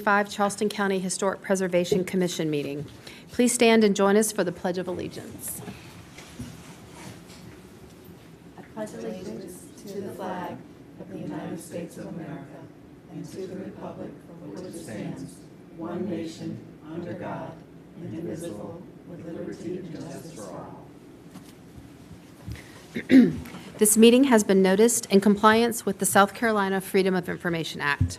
Charleston County Historic Preservation Commission meeting. Please stand and join us for the Pledge of Allegiance. I pledge allegiance to the flag of the United States of America and to the republic for which it stands, one nation, under God, indivisible, with liberty and justice for all. This meeting has been noticed in compliance with the South Carolina Freedom of Information Act.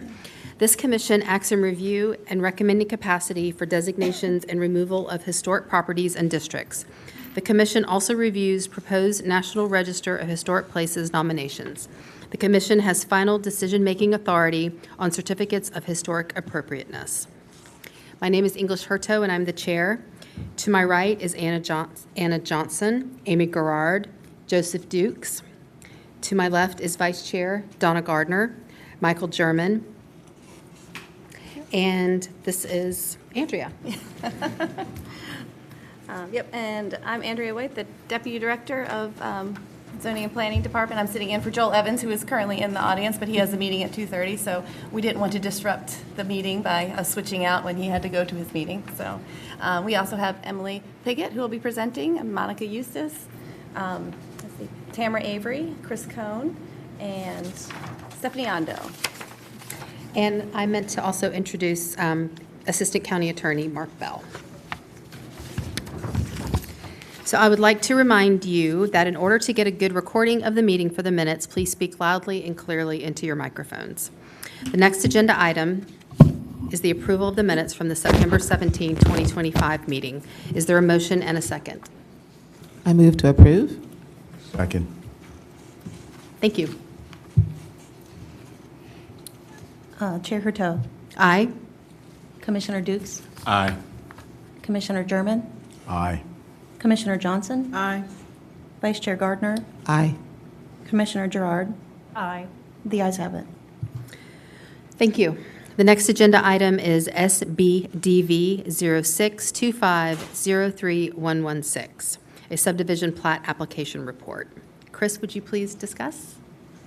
This commission acts in review and recommending capacity for designations and removal of historic properties and districts. The commission also reviews proposed National Register of Historic Places nominations. The commission has final decision-making authority on certificates of historic appropriateness. My name is English Hurto, and I'm the chair. To my right is Anna Johnson, Amy Garrard, Joseph Dukes. To my left is Vice Chair Donna Gardner, Michael German, and this is Andrea. Yep, and I'm Andrea White, the Deputy Director of Zoning and Planning Department. I'm sitting in for Joel Evans, who is currently in the audience, but he has a meeting at 2:30, so we didn't want to disrupt the meeting by us switching out when he had to go to his meeting. So we also have Emily Piggott, who will be presenting, and Monica Eustace, Tamara Avery, Chris Cohn, and Stephanie Ondo. And I meant to also introduce Assistant County Attorney Mark Bell. So I would like to remind you that in order to get a good recording of the meeting for the minutes, please speak loudly and clearly into your microphones. The next agenda item is the approval of the minutes from the September 17, 2025 meeting. Is there a motion and a second? I move to approve. Second. Thank you. Chair Hurto, Aye. Commissioner Dukes, Aye. Commissioner German, Aye. Commissioner Johnson, Aye. Vice Chair Gardner, Aye. Commissioner Gerard. Aye. The ayes have it. Thank you. The next agenda item is SBDV 0625031116, a subdivision plat application report. Chris, would you please discuss?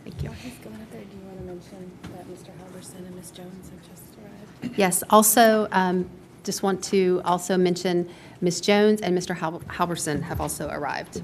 Thank you. He's going up there. Do you want to mention that Mr. Halverson and Ms. Jones have just arrived? Yes, also, just want to also mention Ms. Jones and Mr. Halverson have also arrived.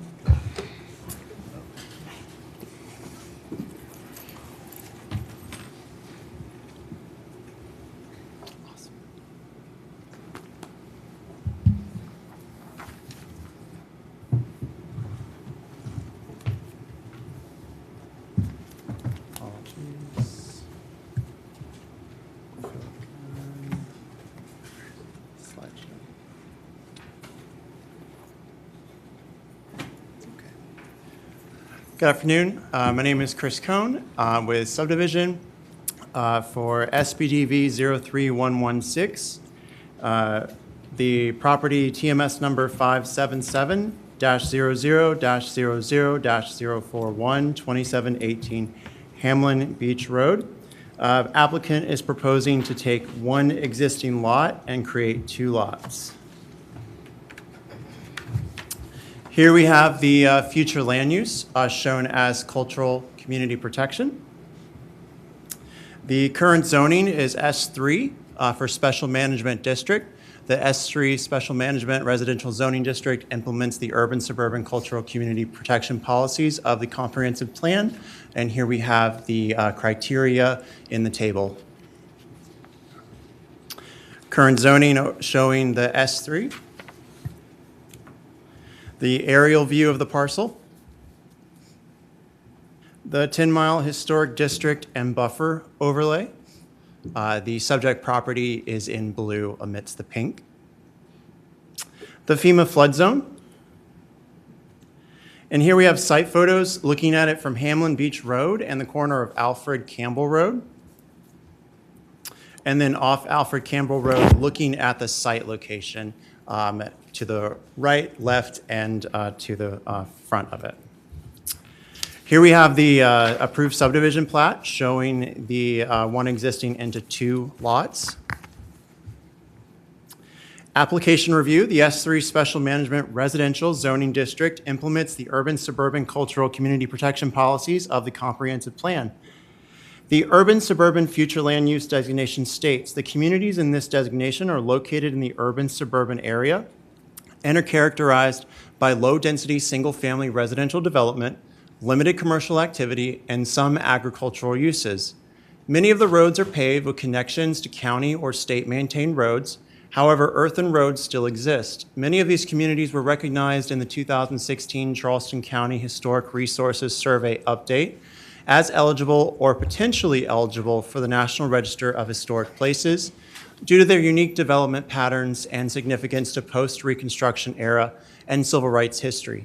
Good afternoon. My name is Chris Cohn with Subdivision for SBDV 03116. The property TMS number 577-00-00-041, 2718 Hamlin Beach Road. Applicant is proposing to take one existing lot and create two lots. Here we have the future land use shown as cultural community protection. The current zoning is S3 for special management district. The S3 special management residential zoning district implements the urban suburban cultural community protection policies of the comprehensive plan. And here we have the criteria in the table. Current zoning showing the S3. The aerial view of the parcel, the 10-mile historic district and buffer overlay. The subject property is in blue amidst the pink. The FEMA flood zone. And here we have site photos looking at it from Hamlin Beach Road and the corner of Alfred Campbell Road. And then off Alfred Campbell Road, looking at the site location to the right, left, and to the front of it. Here we have the approved subdivision plat showing the one existing into two lots. Application review, the S3 Special Management Residential Zoning District implements the urban suburban cultural community protection policies of the comprehensive plan. The urban-suburban future land use designation states the communities in this designation are located in the urban-suburban area and are characterized by low-density, single-family residential development, limited commercial activity, and some agricultural uses. Many of the roads are paved with connections to county or state-maintained roads. However, earthen roads still exist. Many of these communities were recognized in the 2016 Charleston County Historic Resources Survey update as eligible or potentially eligible for the National Register of Historic Places due to their unique development patterns and significance to post-Reconstruction era and civil rights history.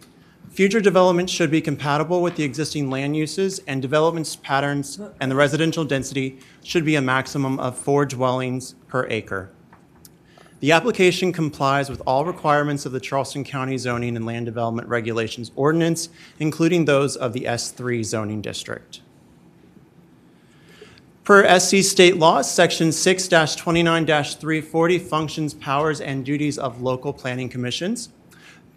Future development should be compatible with the existing land uses, and development patterns and the residential density should be a maximum of 4 dwellings per acre. The application complies with all requirements of the Charleston County Zoning and Land Development Regulations Ordinance, including those of the S3 zoning district. Per SC state law, Section 6-29-340 functions, powers, and duties of local planning commissions.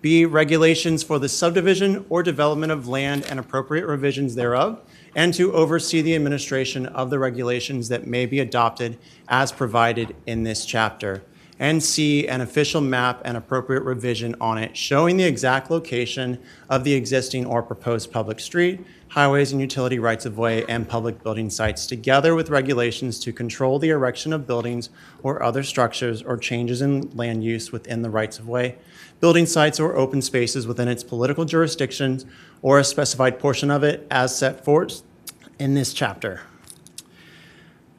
B, regulations for the subdivision or development of land and appropriate revisions thereof, and to oversee the administration of the regulations that may be adopted as provided in this chapter. And C, an official map and appropriate revision on it showing the exact location of the existing or proposed public street, highways and utility rights-of-way, and public building sites, together with regulations to control the erection of buildings or other structures or changes in land use within the rights-of-way, building sites or open spaces within its political jurisdictions or a specified portion of it as set forth in this chapter.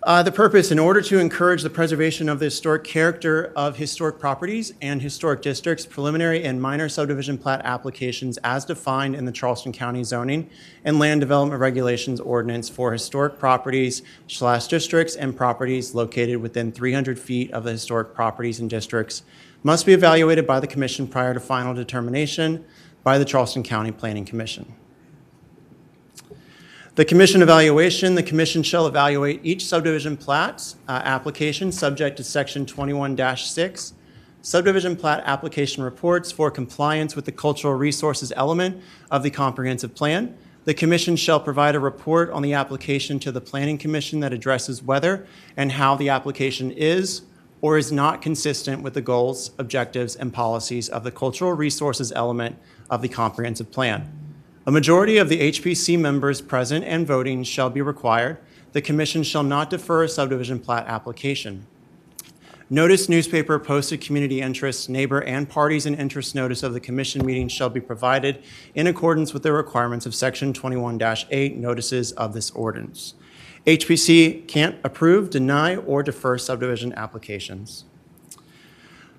The purpose, in order to encourage the preservation of the historic character of historic properties and historic districts, preliminary and minor subdivision plat applications as defined in the Charleston County Zoning and Land Development Regulations Ordinance for historic properties / districts and properties located within 300 feet of the historic properties and districts must be evaluated by the Commission prior to final determination by the Charleston County Planning Commission. The Commission evaluation, the Commission shall evaluate each subdivision plat application subject to Section 21-6, subdivision plat application reports for compliance with the cultural resources element of the comprehensive plan. The Commission shall provide a report on the application to the Planning Commission that addresses whether and how the application is or is not consistent with the goals, objectives, and policies of the cultural resources element of the comprehensive plan. A majority of the HPC members present and voting shall be required. The Commission shall not defer a subdivision plat application. Notice, newspaper, posted community interest, neighbor, and parties in interest notice of the Commission meeting shall be provided in accordance with the requirements of Section 21-8 notices of this ordinance. HPC can't approve, deny, or defer subdivision applications.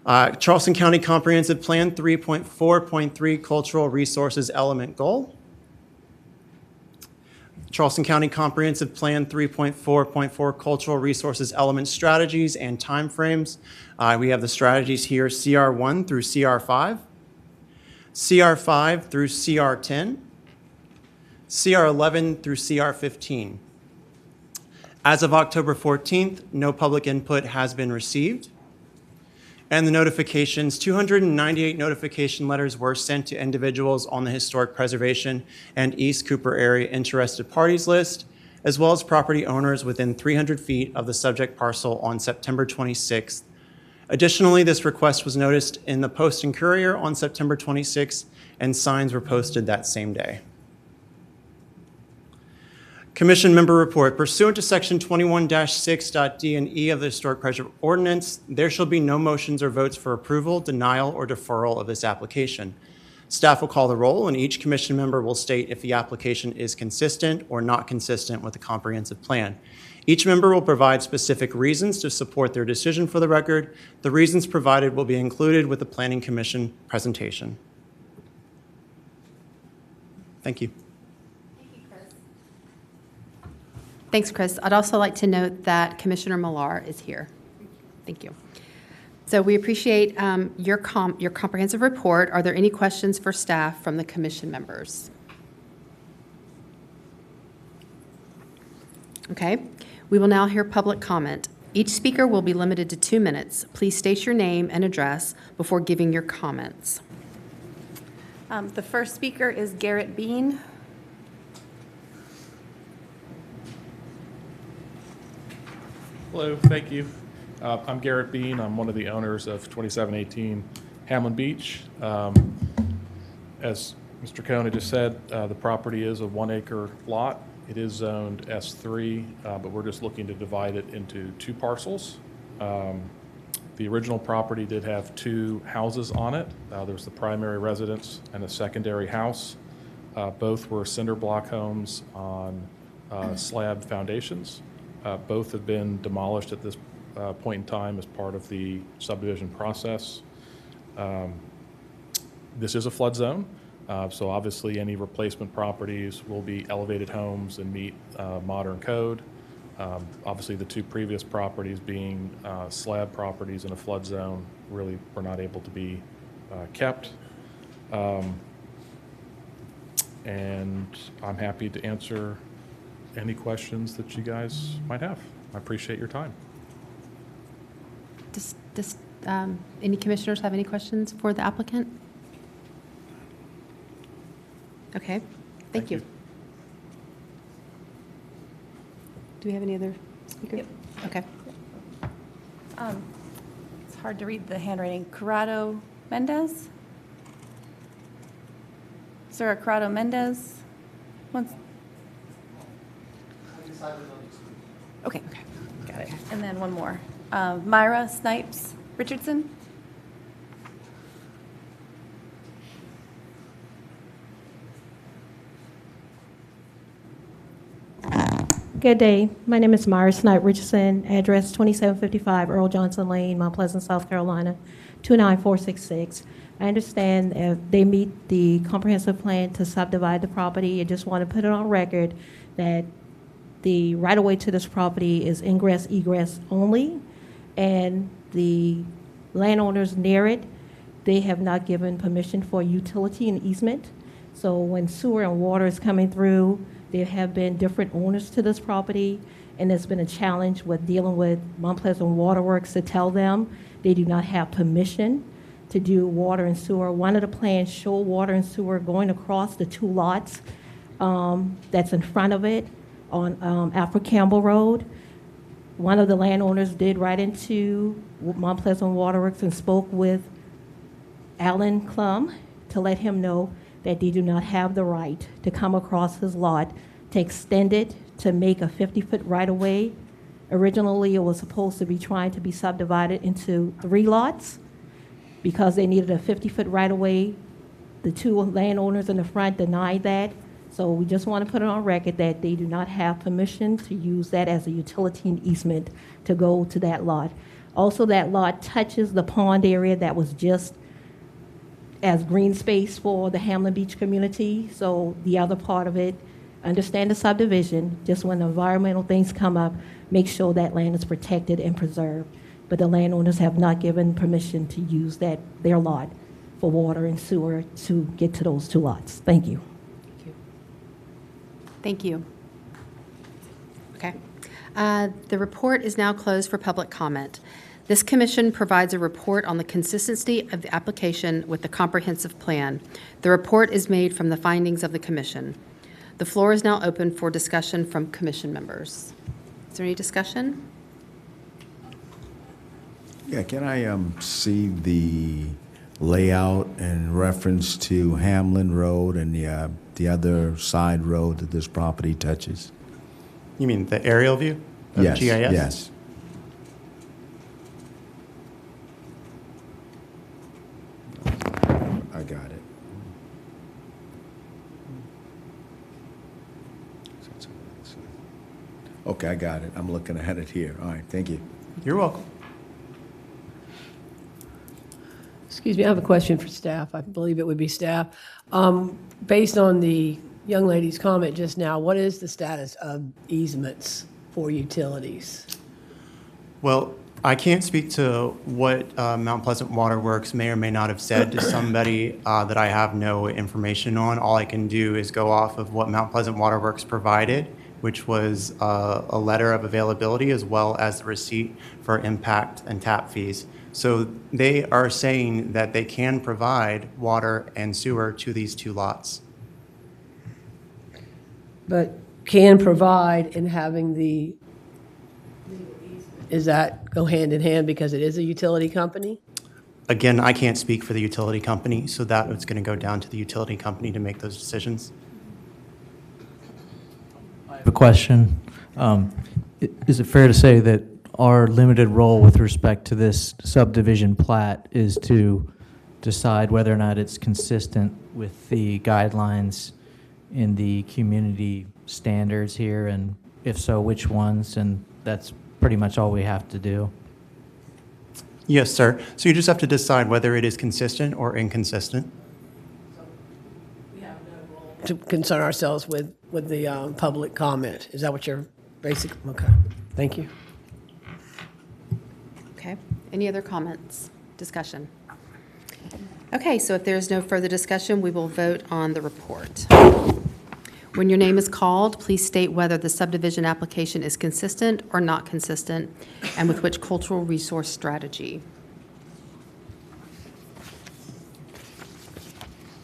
Charleston County Comprehensive Plan 3.4.3 Cultural Resources Element Goal. Charleston County Comprehensive Plan 3.4.4 Cultural Resources Element Strategies and Timeframes. We have the strategies here, CR1 through CR5, CR5 through CR10, CR11 through CR15. As of October 14th, no public input has been received. And the notifications, 298 notification letters were sent to individuals on the Historic Preservation and East Cooper Area Interested Parties list, as well as property owners within 300 feet of the subject parcel on September 26th. Additionally, this request was noticed in the Post and Courier on September 26th, and signs were posted that same day. Commission member report. Pursuant to Section 21-6.d and E of the Historic Preservation Ordinance, there shall be no motions or votes for approval, denial, or deferral of this application. Staff will call the roll, and each commission member will state if the application is consistent or not consistent with the comprehensive plan. Each member will provide specific reasons to support their decision for the record. The reasons provided will be included with the Planning Commission presentation. Thank you. Thanks, Chris. I'd also like to note that Commissioner Millar is here. Thank you. So we appreciate your comprehensive report. Are there any questions for staff from the commission members? Okay. We will now hear public comment. Each speaker will be limited to 2 minutes. Please state your name and address before giving your comments. The first speaker is Garrett Bean. Hello, thank you. I'm Garrett Bean. I'm one of the owners of 2718 Hamlin Beach. As Mr. Cohn just said, the property is a 1-acre lot. It is zoned S3, but we're just looking to divide it into 2 parcels. The original property did have 2 houses on it. There was the primary residence and a secondary house. Both were cinder block homes on slab foundations. Both have been demolished at this point in time as part of the subdivision process. This is a flood zone, so obviously any replacement properties will be elevated homes and meet modern code. Obviously, the 2 previous properties being slab properties in a flood zone really were not able to be kept. And I'm happy to answer any questions that you guys might have. I appreciate your time. Does any commissioners have any questions for the applicant? Okay, thank you. Do we have any other speakers? Okay. It's hard to read the handwriting. Corrado Mendez? Sir Corrado Mendez? Okay, got it. And then one more. Myra Snipes Richardson? Good day. My name is Myra Snipe Richardson, address 2755 Earl Johnson Lane, Mount Pleasant, South Carolina, 29466. I understand they meet the comprehensive plan to subdivide the property. I just want to put it on record that the right-of-way to this property is ingress, egress only, and the landowners near it, they have not given permission for utility and easement. So when sewer and water is coming through, there have been different owners to this property, and there's been a challenge with dealing with Mount Pleasant Waterworks to tell them they do not have permission to do water and sewer. One of the plans show water and sewer going across the 2 lots that's in front of it on Alfred Campbell Road. One of the landowners did write into Mount Pleasant Waterworks and spoke with Alan Klum to let him know that they do not have the right to come across his lot to extend it to make a 50-foot right-of-way. Originally, it was supposed to be trying to be subdivided into 3 lots. Because they needed a 50-foot right-of-way, the 2 landowners in the front denied that. So we just want to put it on record that they do not have permission to use that as a utility and easement to go to that lot. Also, that lot touches the pond area that was just as green space for the Hamlin Beach community. So the other part of it, understand the subdivision, just when the environmental things come up, make sure that land is protected and preserved. But the landowners have not given permission to use their lot for water and sewer to get to those 2 lots. Thank you. Thank you. Okay. The report is now closed for public comment. This commission provides a report on the consistency of the application with the comprehensive plan. The report is made from the findings of the commission. The floor is now open for discussion from commission members. Is there any discussion? Yeah, can I see the layout in reference to Hamlin Road and the other side road that this property touches? You mean the aerial view of Yes, GIS? yes. I got it. Okay, I got it. I'm looking at it here. All right, thank you. You're welcome. Excuse me, I have a question for staff. I believe it would be staff. Based on the young lady's comment just now, what is the status of easements for utilities? Well, I can't speak to what Mount Pleasant Waterworks may or may not have said to somebody that I have no information on. All I can do is go off of what Mount Pleasant Waterworks provided, which was a letter of availability as well as the receipt for impact and tap fees. So they are saying that they can provide water and sewer to these 2 lots. But can provide in having the legal easement Is that go hand in hand because it is a utility company? Again, I can't speak for the utility company, so that is going to go down to the utility company to make those decisions. I have a question. Is it fair to say that our limited role with respect to this subdivision plat is to decide whether or not it's consistent with the guidelines in the community standards here, and if so, which ones? And that's pretty much all we have to do. Yes, sir. So you just have to decide whether it is consistent or inconsistent. To concern ourselves with the public comment. Is that what you're basically, okay. Thank you. Okay. Any other comments, discussion? Okay, so if there's no further discussion, we will vote on the report. When your name is called, please state whether the subdivision application is consistent or not consistent, and with which cultural resource strategy.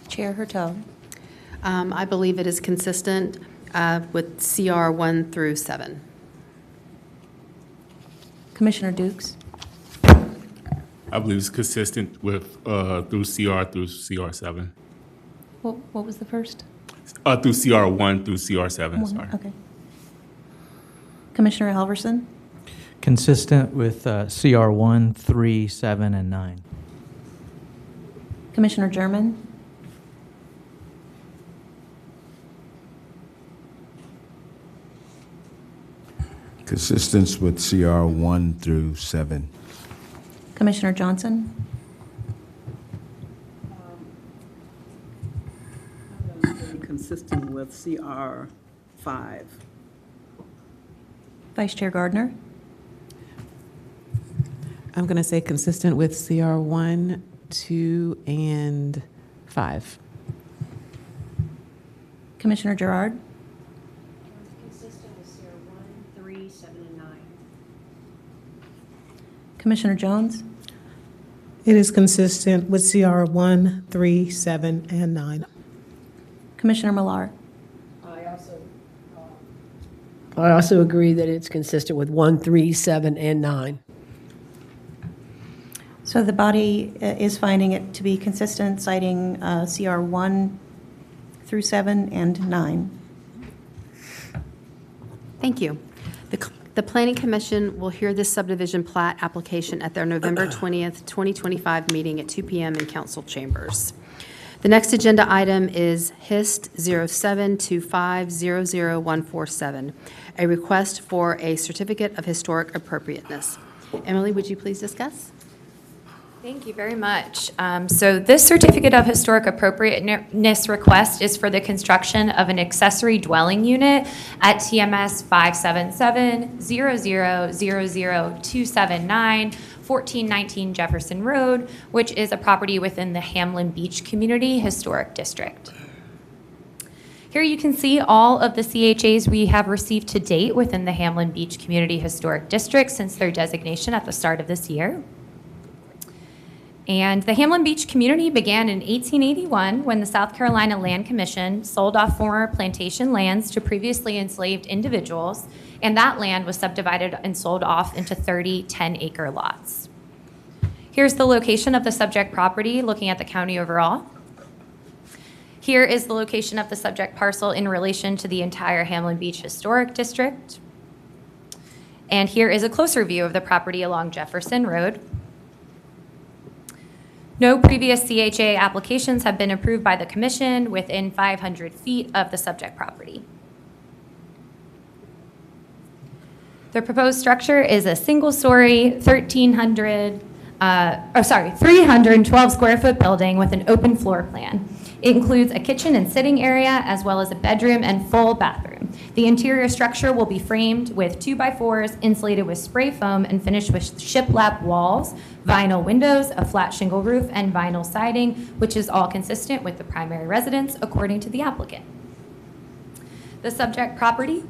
Chair Hurtel. I believe it is consistent with CR 1 through 7. Commissioner Dukes. I believe it's consistent with through CR7. What was the first? Through CR1 through CR7, sorry. Okay. Commissioner Halverson. Consistent with CR 1, 3, 7, and 9. Commissioner German. Consistence with CR 1 through 7. Commissioner Johnson. Consistent with CR 5. Vice Chair Gardner. I'm going to say consistent with CR 1, 2, and 5. Commissioner Gerard. Consistent with CR 1, 3, 7, and 9. Commissioner Jones. It is consistent with CR 1, 3, 7, and 9. Commissioner Millar. I also agree that it's consistent with 1, 3, 7, and 9. So the body is finding it to be consistent, citing CR 1 through 7 and 9. Thank you. The Planning Commission will hear this subdivision plat application at their November 20th, 2025 meeting at 2 p.m. in council chambers. The next agenda item is HIST 0725000147, a request for a certificate of historic appropriateness. Emily, would you please discuss? Thank you very much. So this certificate of historic appropriateness request is for the construction of an accessory dwelling unit at TMS 577-0000279, 1419 Jefferson Road, which is a property within the Hamlin Beach Community Historic District. Here you can see all of the CHAs we have received to date within the Hamlin Beach Community Historic District since their designation at the start of this year. And the Hamlin Beach community began in 1881 when the South Carolina Land Commission sold off former plantation lands to previously enslaved individuals, and that land was subdivided and sold off into 30 10-acre lots. Here's the location of the subject property looking at the county overall. Here is the location of the subject parcel in relation to the entire Hamlin Beach Historic District. And here is a closer view of the property along Jefferson Road. No previous CHA applications have been approved by the Commission within 500 feet of the subject property. The proposed structure is a single-story, 312 square foot building with an open floor plan. It includes a kitchen and sitting area, as well as a bedroom and full bathroom. The interior structure will be framed with 2x4s, insulated with spray foam, and finished with shiplap walls, vinyl windows, a flat shingle roof, and vinyl siding, which is all consistent with the primary residence, according to the applicant. The subject property,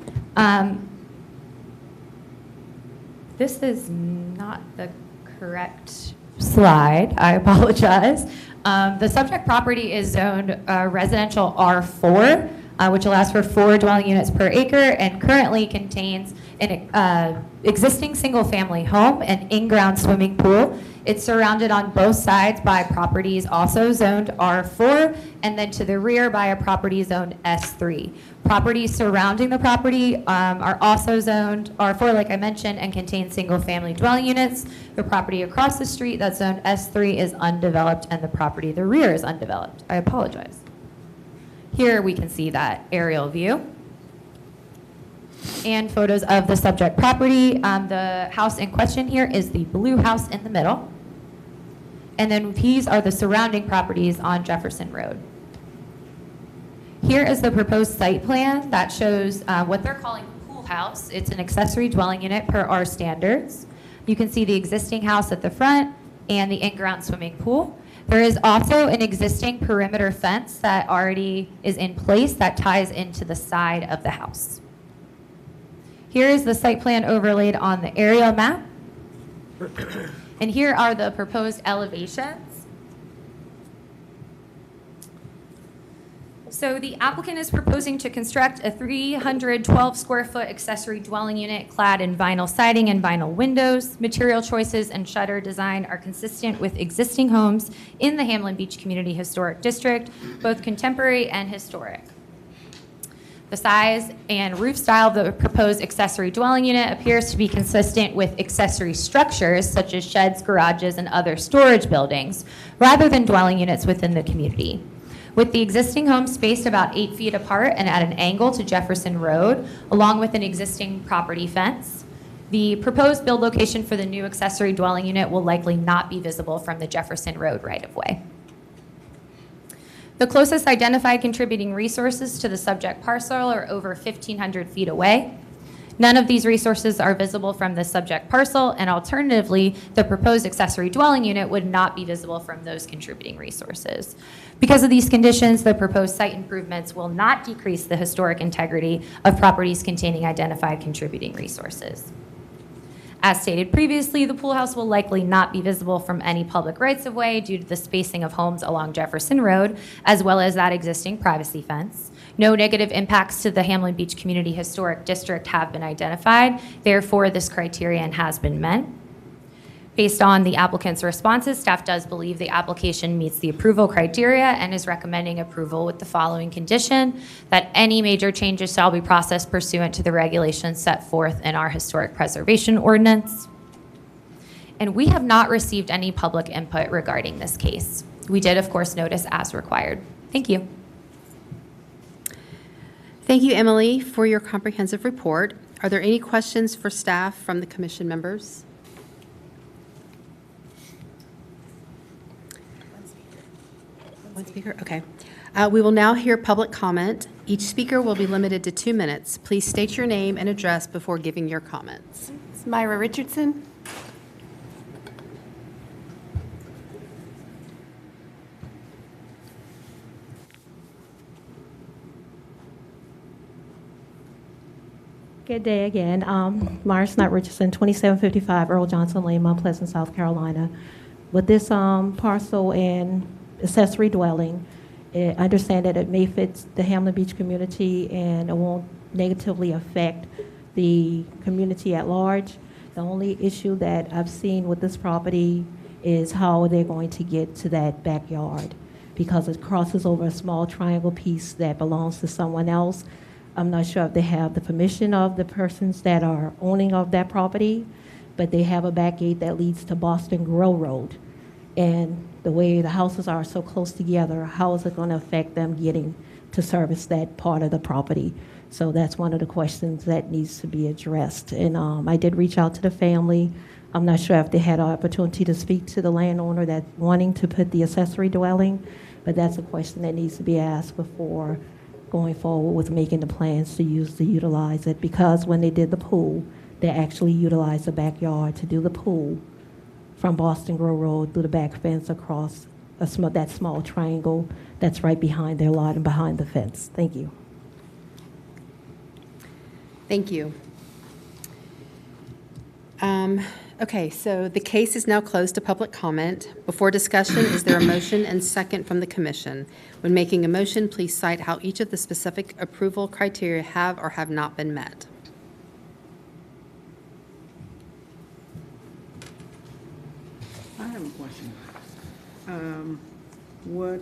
this is not the correct slide, I apologize. The subject property is zoned residential R4, which allows for 4 dwelling units per acre and currently contains an existing single-family home, an in-ground swimming pool. It's surrounded on both sides by properties also zoned R4, and then to the rear by a property zoned S3. Properties surrounding the property are also zoned R4, like I mentioned, and contain single-family dwelling units. The property across the street that's zoned S3 is undeveloped, and the property to the rear is undeveloped. I apologize. Here we can see that aerial view and photos of the subject property. The house in question here is the blue house in the middle. And then these are the surrounding properties on Jefferson Road. Here is the proposed site plan that shows what they're calling a pool house. It's an accessory dwelling unit per our standards. You can see the existing house at the front and the in-ground swimming pool. There is also an existing perimeter fence that already is in place that ties into the side of the house. Here is the site plan overlaid on the aerial map. And here are the proposed elevations. So the applicant is proposing to construct a 312 square foot accessory dwelling unit clad in vinyl siding and vinyl windows. Material choices and shutter design are consistent with existing homes in the Hamlin Beach Community Historic District, both contemporary and historic. The size and roof style of the proposed accessory dwelling unit appears to be consistent with accessory structures such as sheds, garages, and other storage buildings, rather than dwelling units within the community. With the existing home spaced about 8 feet apart and at an angle to Jefferson Road, along with an existing property fence, the proposed build location for the new accessory dwelling unit will likely not be visible from the Jefferson Road right-of-way. The closest identified contributing resources to the subject parcel are over 1,500 feet away. None of these resources are visible from the subject parcel, and alternatively, the proposed accessory dwelling unit would not be visible from those contributing resources. Because of these conditions, the proposed site improvements will not decrease the historic integrity of properties containing identified contributing resources. As stated previously, the pool house will likely not be visible from any public rights-of-way due to the spacing of homes along Jefferson Road, as well as that existing privacy fence. No negative impacts to the Hamlin Beach Community Historic District have been identified. Therefore, this criterion has been met. Based on the applicant's responses, staff does believe the application meets the approval criteria and is recommending approval with the following condition: that any major changes shall be processed pursuant to the regulations set forth in our historic preservation ordinance. And we have not received any public input regarding this case. We did, of course, notice as required. Thank you. Thank you, Emily, for your comprehensive report. Are there any questions for staff from the commission members? One speaker, okay. We will now hear public comment. Each speaker will be limited to 2 minutes. Please state your name and address before giving your comments. It's Myra Richardson. Good day again. Mars Knight Richardson, 2755 Earl Johnson Lane, Mount Pleasant, South Carolina. With this parcel and accessory dwelling, I understand that it may fit the Hamlin Beach community and it won't negatively affect the community at large. The only issue that I've seen with this property is how they're going to get to that backyard, because it crosses over a small triangle piece that belongs to someone else. I'm not sure if they have the permission of the persons that are owning of that property, but they have a back gate that leads to Boston Grill Road. And the way the houses are so close together, how is it going to affect them getting to service that part of the property? So that's one of the questions that needs to be addressed. And I did reach out to the family. I'm not sure if they had an opportunity to speak to the landowner that's wanting to put the accessory dwelling, but that's a question that needs to be asked before going forward with making the plans to utilize it. Because when they did the pool, they actually utilized the backyard to do the pool from Boston Grill Road through the back fence across that small triangle that's right behind their lot and behind the fence. Thank you. Thank you. Okay, so the case is now closed to public comment. Before discussion, is there a motion and second from the commission? When making a motion, please cite how each of the specific approval criteria have or have not been met. have a question. What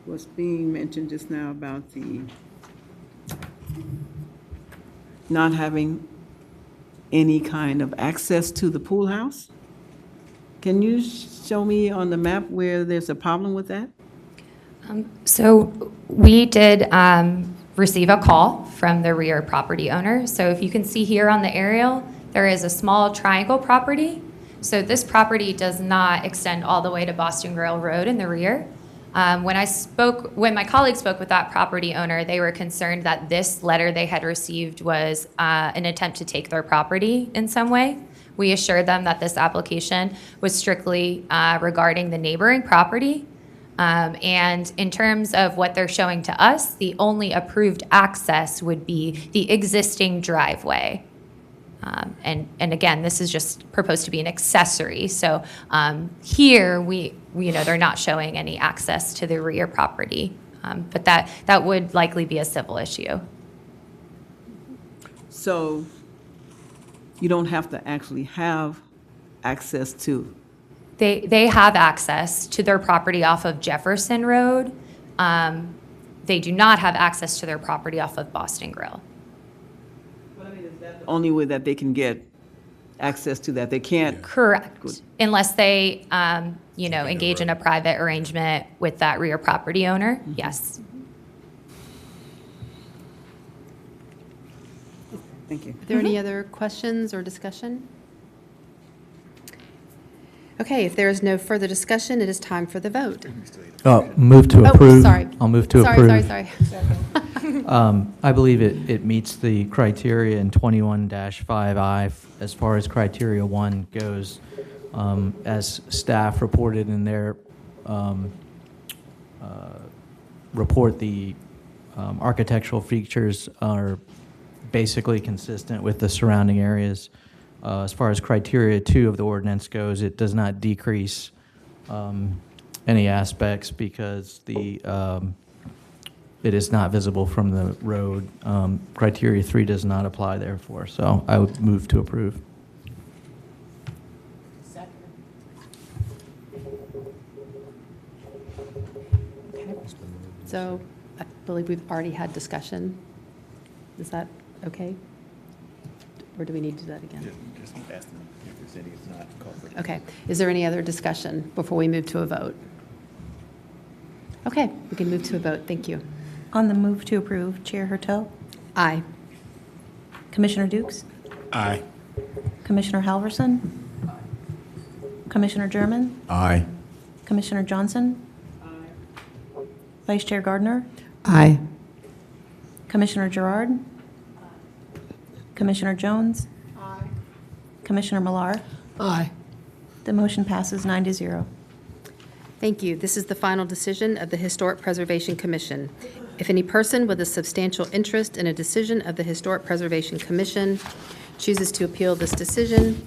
was being mentioned just now about the not having any kind of access to the pool house? Can you show me on the map where there's a problem with that? So we did receive a call from the rear property owner. So if you can see here on the aerial, there is a small triangle property. So this property does not extend all the way to Boston Grill Road in the rear. When my colleague spoke with that property owner, they were concerned that this letter they had received was an attempt to take their property in some way. We assured them that this application was strictly regarding the neighboring property. And in terms of what they're showing to us, the only approved access would be the existing driveway. And again, this is just proposed to be an accessory. So here, they're not showing any access to the rear property. But that would likely be a civil issue. So you don't have to actually have access to. They have access to their property off of Jefferson Road. They do not have access to their property off of Boston Grill. Only way that they can get access to that. They can't. Correct. Good. Unless they, engage in a private arrangement with that rear property owner, yes. Thank you. Are there any other questions or discussion? Okay, if there is no further discussion, it is time for the vote. Move to approve. Sorry. I'll move to approve. Sorry. I believe it meets the criteria in 21-5I as far as criteria 1 goes. As staff reported in their report, the architectural features are basically consistent with the surrounding areas. As far as criteria 2 of the ordinance goes, it does not decrease any aspects because it is not visible from the road. Criteria 3 does not apply therefore, so I would move to approve. Okay. So I believe we've already had discussion. Is that okay? Or do we need to do that again? Just ask them if there's any, if not, call for it. Okay. Is there any other discussion before we move to a vote? Okay, we can move to a vote. Thank you. On the move to approve, Chair Hertel, Aye. Commissioner Dukes, Aye. Commissioner Halverson, Commissioner German, Aye. Commissioner Johnson, Vice Chair Gardner, Aye. Commissioner Gerard, Commissioner Jones, Commissioner Millar. Aye. The motion passes 9-0. Thank you. This is the final decision of the Historic Preservation Commission. If any person with a substantial interest in a decision of the Historic Preservation Commission chooses to appeal this decision,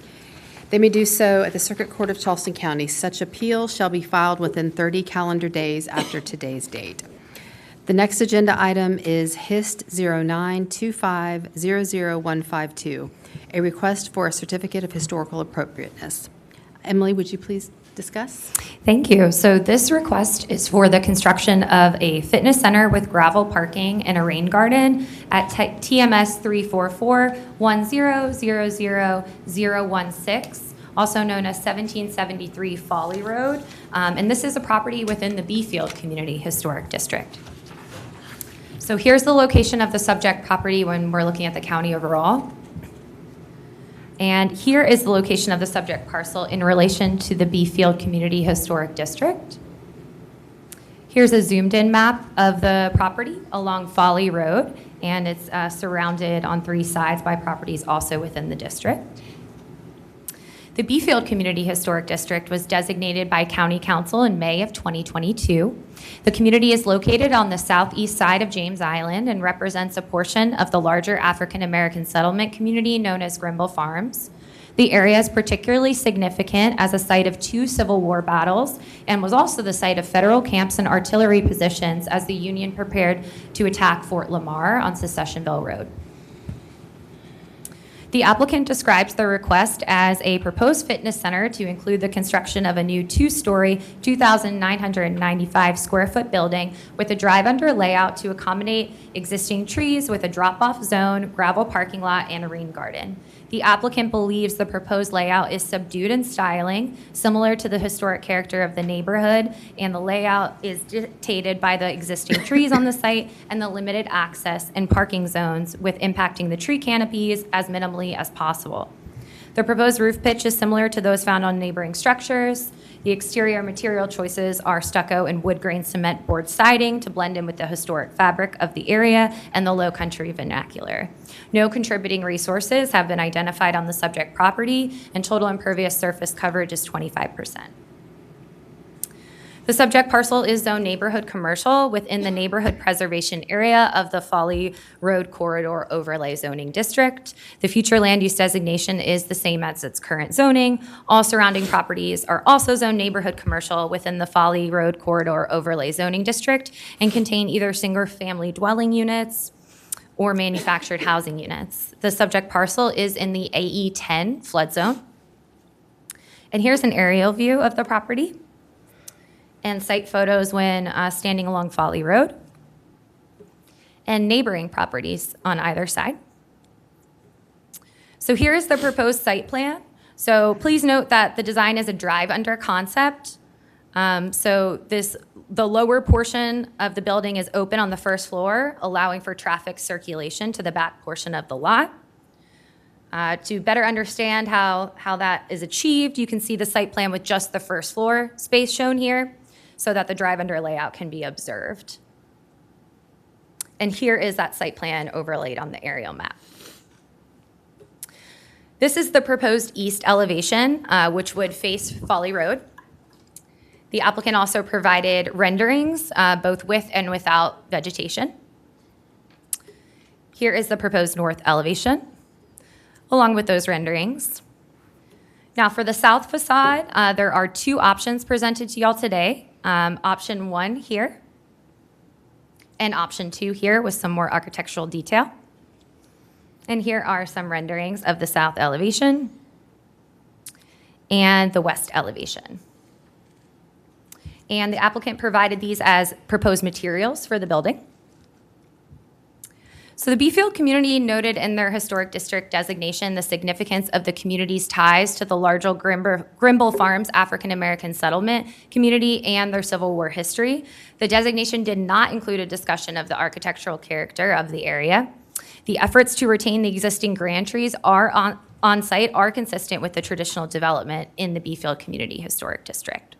they may do so at the Circuit Court of Charleston County. Such appeal shall be filed within 30 calendar days after today's date. The next agenda item is HIST 0925-00152, a request for a certificate of historical appropriateness. Emily, would you please discuss? Thank you. So this request is for the construction of a fitness center with gravel parking and a rain garden at TMS 344-1000016, also known as 1773 Folly Road. And this is a property within the Beefield Community Historic District. So here's the location of the subject property when we're looking at the county overall. And here is the location of the subject parcel in relation to the Beefield Community Historic District. Here's a zoomed-in map of the property along Folly Road, and it's surrounded on 3 sides by properties also within the district. The Beefield Community Historic District was designated by County Council in May of 2022. The community is located on the southeast side of James Island and represents a portion of the larger African American settlement community known as Grimble Farms. The area is particularly significant as a site of 2 Civil War battles and was also the site of federal camps and artillery positions as the Union prepared to attack Fort Lamar on Secessionville Road. The applicant describes the request as a proposed fitness center to include the construction of a new two-story, 2,995 square foot building with a drive-under layout to accommodate existing trees with a drop-off zone, gravel parking lot, and a rain garden. The applicant believes the proposed layout is subdued in styling, similar to the historic character of the neighborhood, and the layout is dictated by the existing trees on the site and the limited access and parking zones, with impacting the tree canopies as minimally as possible. The proposed roof pitch is similar to those found on neighboring structures. The exterior material choices are stucco and wood grain cement board siding to blend in with the historic fabric of the area and the Low Country vernacular. No contributing resources have been identified on the subject property, and total impervious surface coverage is 25%. The subject parcel is zoned neighborhood commercial within the neighborhood preservation area of the Folly Road Corridor Overlay Zoning District. The future land use designation is the same as its current zoning. All surrounding properties are also zoned neighborhood commercial within the Folly Road Corridor Overlay Zoning District and contain either single-family dwelling units or manufactured housing units. The subject parcel is in the AE10 flood zone. And here's an aerial view of the property and site photos when standing along Folly Road, and neighboring properties on either side. So here is the proposed site plan. So please note that the design is a drive-under concept. The lower portion of the building is open on the first floor, allowing for traffic circulation to the back portion of the lot. To better understand how that is achieved, you can see the site plan with just the first floor space shown here, so that the drive-under layout can be observed. And here is that site plan overlaid on the aerial map. This is the proposed east elevation, which would face Folly Road. The applicant also provided renderings, both with and without vegetation. Here is the proposed north elevation, along with those renderings. Now, for the south facade, there are two options presented to y'all today. Option 1 here, and option 2 here with some more architectural detail. And here are some renderings of the south elevation and the west elevation. And the applicant provided these as proposed materials for the building. So the Beefield community noted in their historic district designation the significance of the community's ties to the larger Grimble Farms African American settlement community and their Civil War history. The designation did not include a discussion of the architectural character of the area. The efforts to retain the existing grand trees on site are consistent with the traditional development in the Beefield Community Historic District.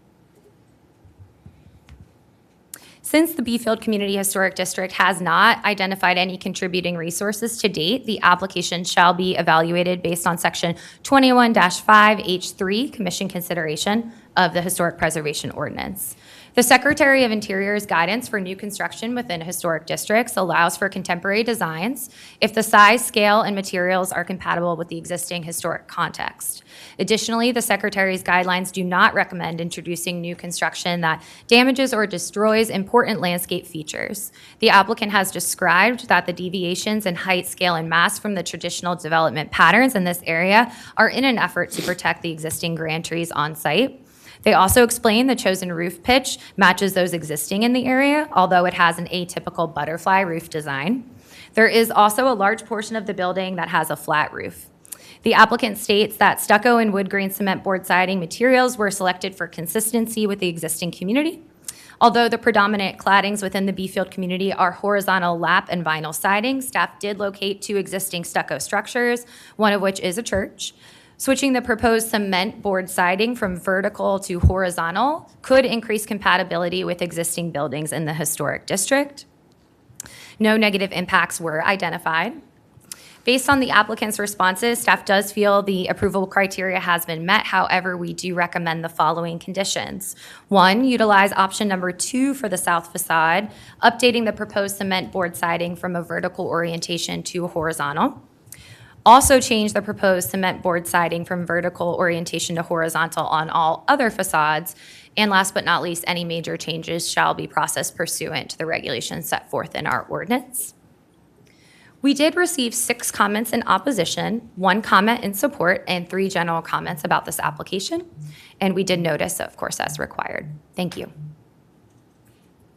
Since the Beefield Community Historic District has not identified any contributing resources to date, the application shall be evaluated based on Section 21-5H3, Commission Consideration of the Historic Preservation Ordinance. The Secretary of Interior's guidance for new construction within historic districts allows for contemporary designs if the size, scale, and materials are compatible with the existing historic context. Additionally, the Secretary's guidelines do not recommend introducing new construction that damages or destroys important landscape features. The applicant has described that the deviations in height, scale, and mass from the traditional development patterns in this area are in an effort to protect the existing grand trees on site. They also explain the chosen roof pitch matches those existing in the area, although it has an atypical butterfly roof design. There is also a large portion of the building that has a flat roof. The applicant states that stucco and wood grain cement board siding materials were selected for consistency with the existing community. Although the predominant claddings within the Beefield community are horizontal lap and vinyl siding, staff did locate 2 existing stucco structures, one of which is a church. Switching the proposed cement board siding from vertical to horizontal could increase compatibility with existing buildings in the historic district. No negative impacts were identified. Based on the applicant's responses, staff does feel the approval criteria has been met. However, we do recommend the following conditions. 1, utilize option number 2 for the south facade, updating the proposed cement board siding from a vertical orientation to horizontal. Also change the proposed cement board siding from vertical orientation to horizontal on all other facades. And last but not least, any major changes shall be processed pursuant to the regulations set forth in our ordinance. We did receive 6 comments in opposition, 1 comment in support, and 3 general comments about this application. And we did notice, of course, as required. Thank you.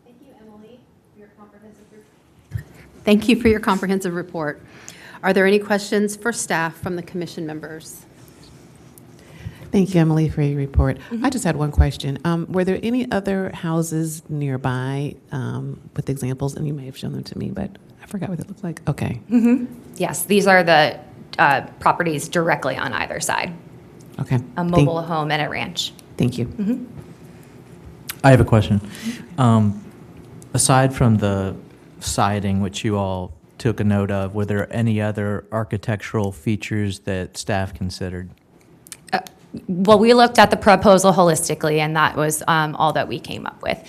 Thank you, Emily, for your comprehensive report. Thank you for your comprehensive report. Are there any questions for staff from the commission members? Thank you, Emily, for your report. I just had one question. Were there any other houses nearby with examples? And you may have shown them to me, but I forgot what it looked like. Okay. Yes, these are the properties directly on either side, Okay. a mobile home and a ranch. Thank you. I have a question. Aside from the siding, which you all took a note of, were there any other architectural features that staff considered? Well, we looked at the proposal holistically, and that was all that we came up with.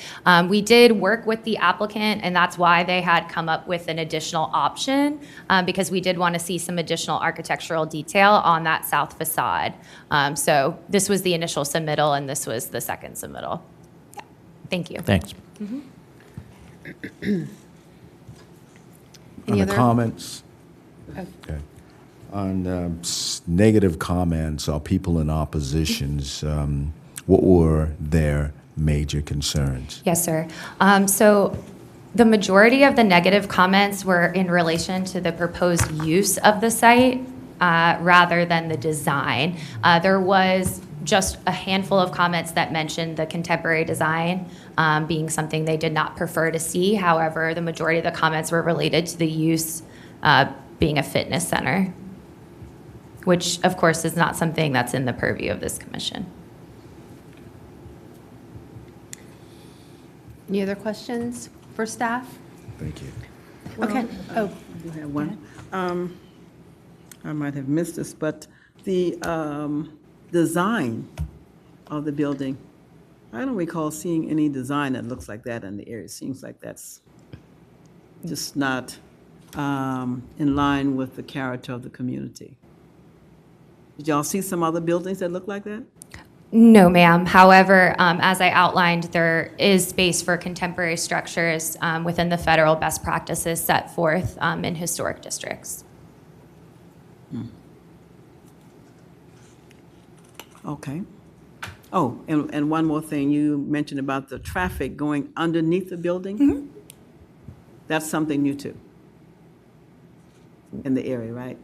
We did work with the applicant, and that's why they had come up with an additional option, because we did want to see some additional architectural detail on that south facade. So this was the initial submittal, and this was the second submittal. Yeah. Thank you. Thanks. On the comments, okay. On negative comments or people in oppositions, what were their major concerns? Yes, sir. So the majority of the negative comments were in relation to the proposed use of the site rather than the design. There was just a handful of comments that mentioned the contemporary design being something they did not prefer to see. However, the majority of the comments were related to the use being a fitness center, which of course is not something that's in the purview of this commission. Any other questions for staff? Thank you. Okay. Oh, I do have one. I might have missed this, but the design of the building, I don't recall seeing any design that looks like that in the area. It seems like that's just not in line with the character of the community. Did y'all see some other buildings that look like that? No, ma'am. However, as I outlined, there is space for contemporary structures within the federal best practices set forth in historic districts. Okay. Oh, and one more thing, you mentioned about the traffic going underneath the building? That's something new too, in the area, right?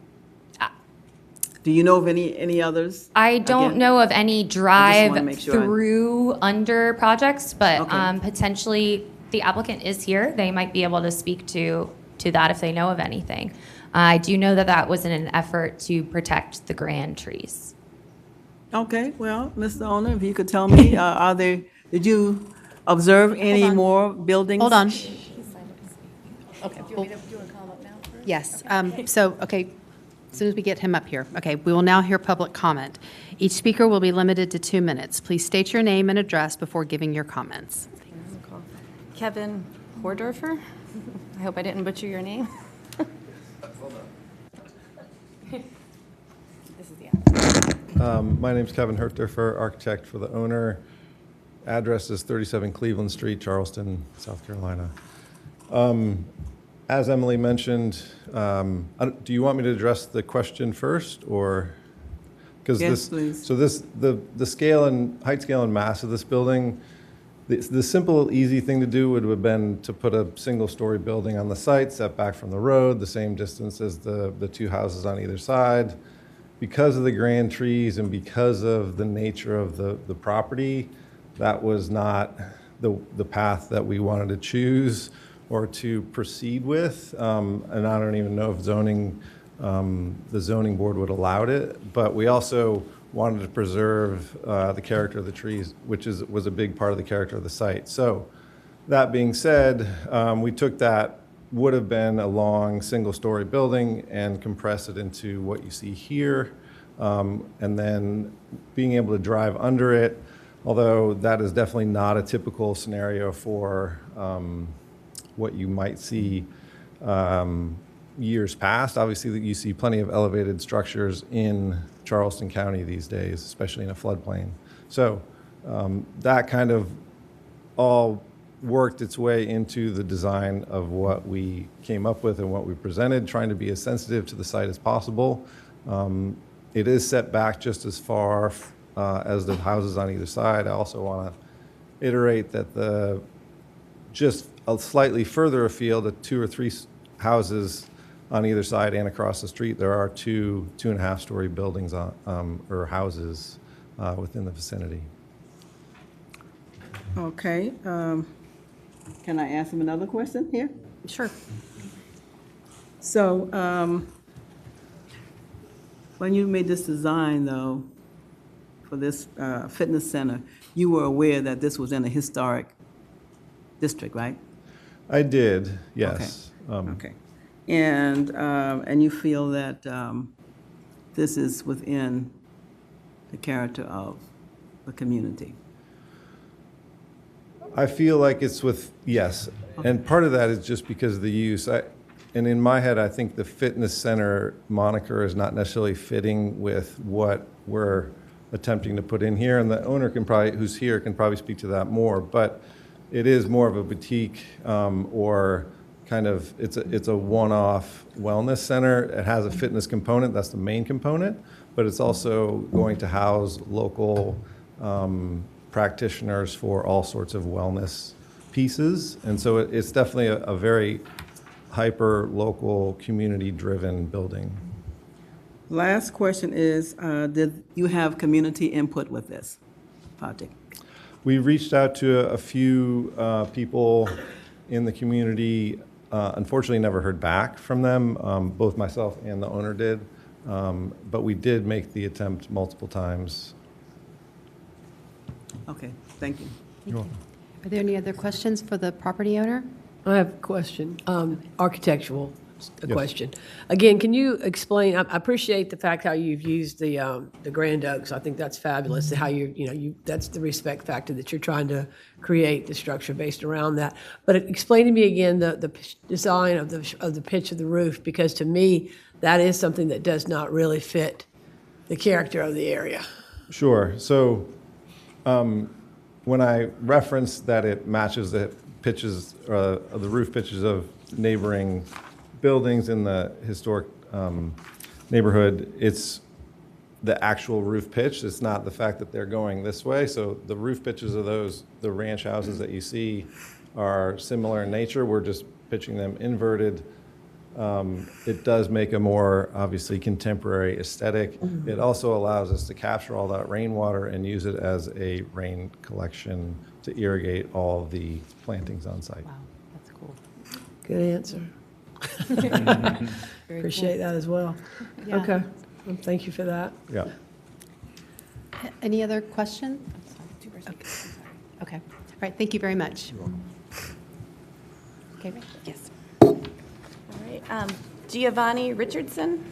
Do you know of any others? I don't Again, know of any drive make sure I- through under projects, but Okay. potentially the applicant is here. They might be able to speak to that if they know of anything. I do know that that was in an effort to protect the grand trees. Okay, well, Mr. Owner, if you could tell me, did you observe any more buildings? hold on. Okay. Yes. So, okay, as soon as we get him up here. Okay, we will now hear public comment. Each speaker will be limited to 2 minutes. Please state your name and address before giving your comments. Kevin Hordorfer. I hope I didn't butcher your name. This is the My name's Kevin Hertdorfer, architect for the owner. Address is 37 Cleveland Street, Charleston, South Carolina. As Emily mentioned, do you want me to address the question first, or? 'Cause Yes, please. So the scale and, height scale and mass of this building, the simple, easy thing to do would have been to put a single-story building on the site, set back from the road, the same distance as the 2 houses on either side. Because of the grand trees and because of the nature of the property, that was not the path that we wanted to choose or to proceed with. And I don't even know if the zoning board would allow it. But we also wanted to preserve the character of the trees, which was a big part of the character of the site. So that being said, we took that would have been a long single-story building and compress it into what you see here. And then being able to drive under it, although that is definitely not a typical scenario for what you might see years past. Obviously, you see plenty of elevated structures in Charleston County these days, especially in a floodplain. So that kind of all worked its way into the design of what we came up with and what we presented, trying to be as sensitive to the site as possible. It is set back just as far as the houses on either side. I also want to iterate that just a slightly further afield, at 2 or 3 houses on either side and across the street, there are 2.5-story buildings or houses within the vicinity. Okay. Can I ask him another question here? Sure. So, when you made this design, though, for this fitness center, you were aware that this was in a historic district, right? I did, yes. Okay. And you feel that this is within the character of the community? I feel like it's yes. And part of that is just because of the use. And in my head, I think the fitness center moniker is not necessarily fitting with what we're attempting to put in here. And the owner who's here can probably speak to that more. But it is more of a boutique or kind of, it's a one-off wellness center. It has a fitness component, that's the main component, but it's also going to house local practitioners for all sorts of wellness pieces. And so it's definitely a very hyper-local, community-driven building. Last question is, did you have community input with this project? We reached out to a few people in the community. Unfortunately, never heard back from them. Both myself and the owner did. But we did make the attempt multiple times. Okay, thank you. You're welcome. Are there any other questions for the property owner? I have a question, architectural Yes. question. Again, can you explain, I appreciate the fact how you've used the Grand Oaks. I think that's fabulous, how that's the respect factor that you're trying to create the structure based around that. But explain to me again the design of the pitch of the roof, because to me, that is something that does not really fit the character of the area. Sure. So when I referenced that it matches the pitches, of the roof pitches of neighboring buildings in the historic neighborhood, it's the actual roof pitch. It's not the fact that they're going this way. So the roof pitches of the ranch houses that you see are similar in nature. We're just pitching them inverted. It does make a more, obviously, contemporary aesthetic. It also allows us to capture all that rainwater and use it as a rain collection to irrigate all the plantings on site. Wow, that's cool. Good answer. Very Appreciate that as well. Yeah. Okay, well, thank you for that. Yeah. Any other questions? Okay, all right, thank you very much. Okay, yes. All right, Giovanni Richardson.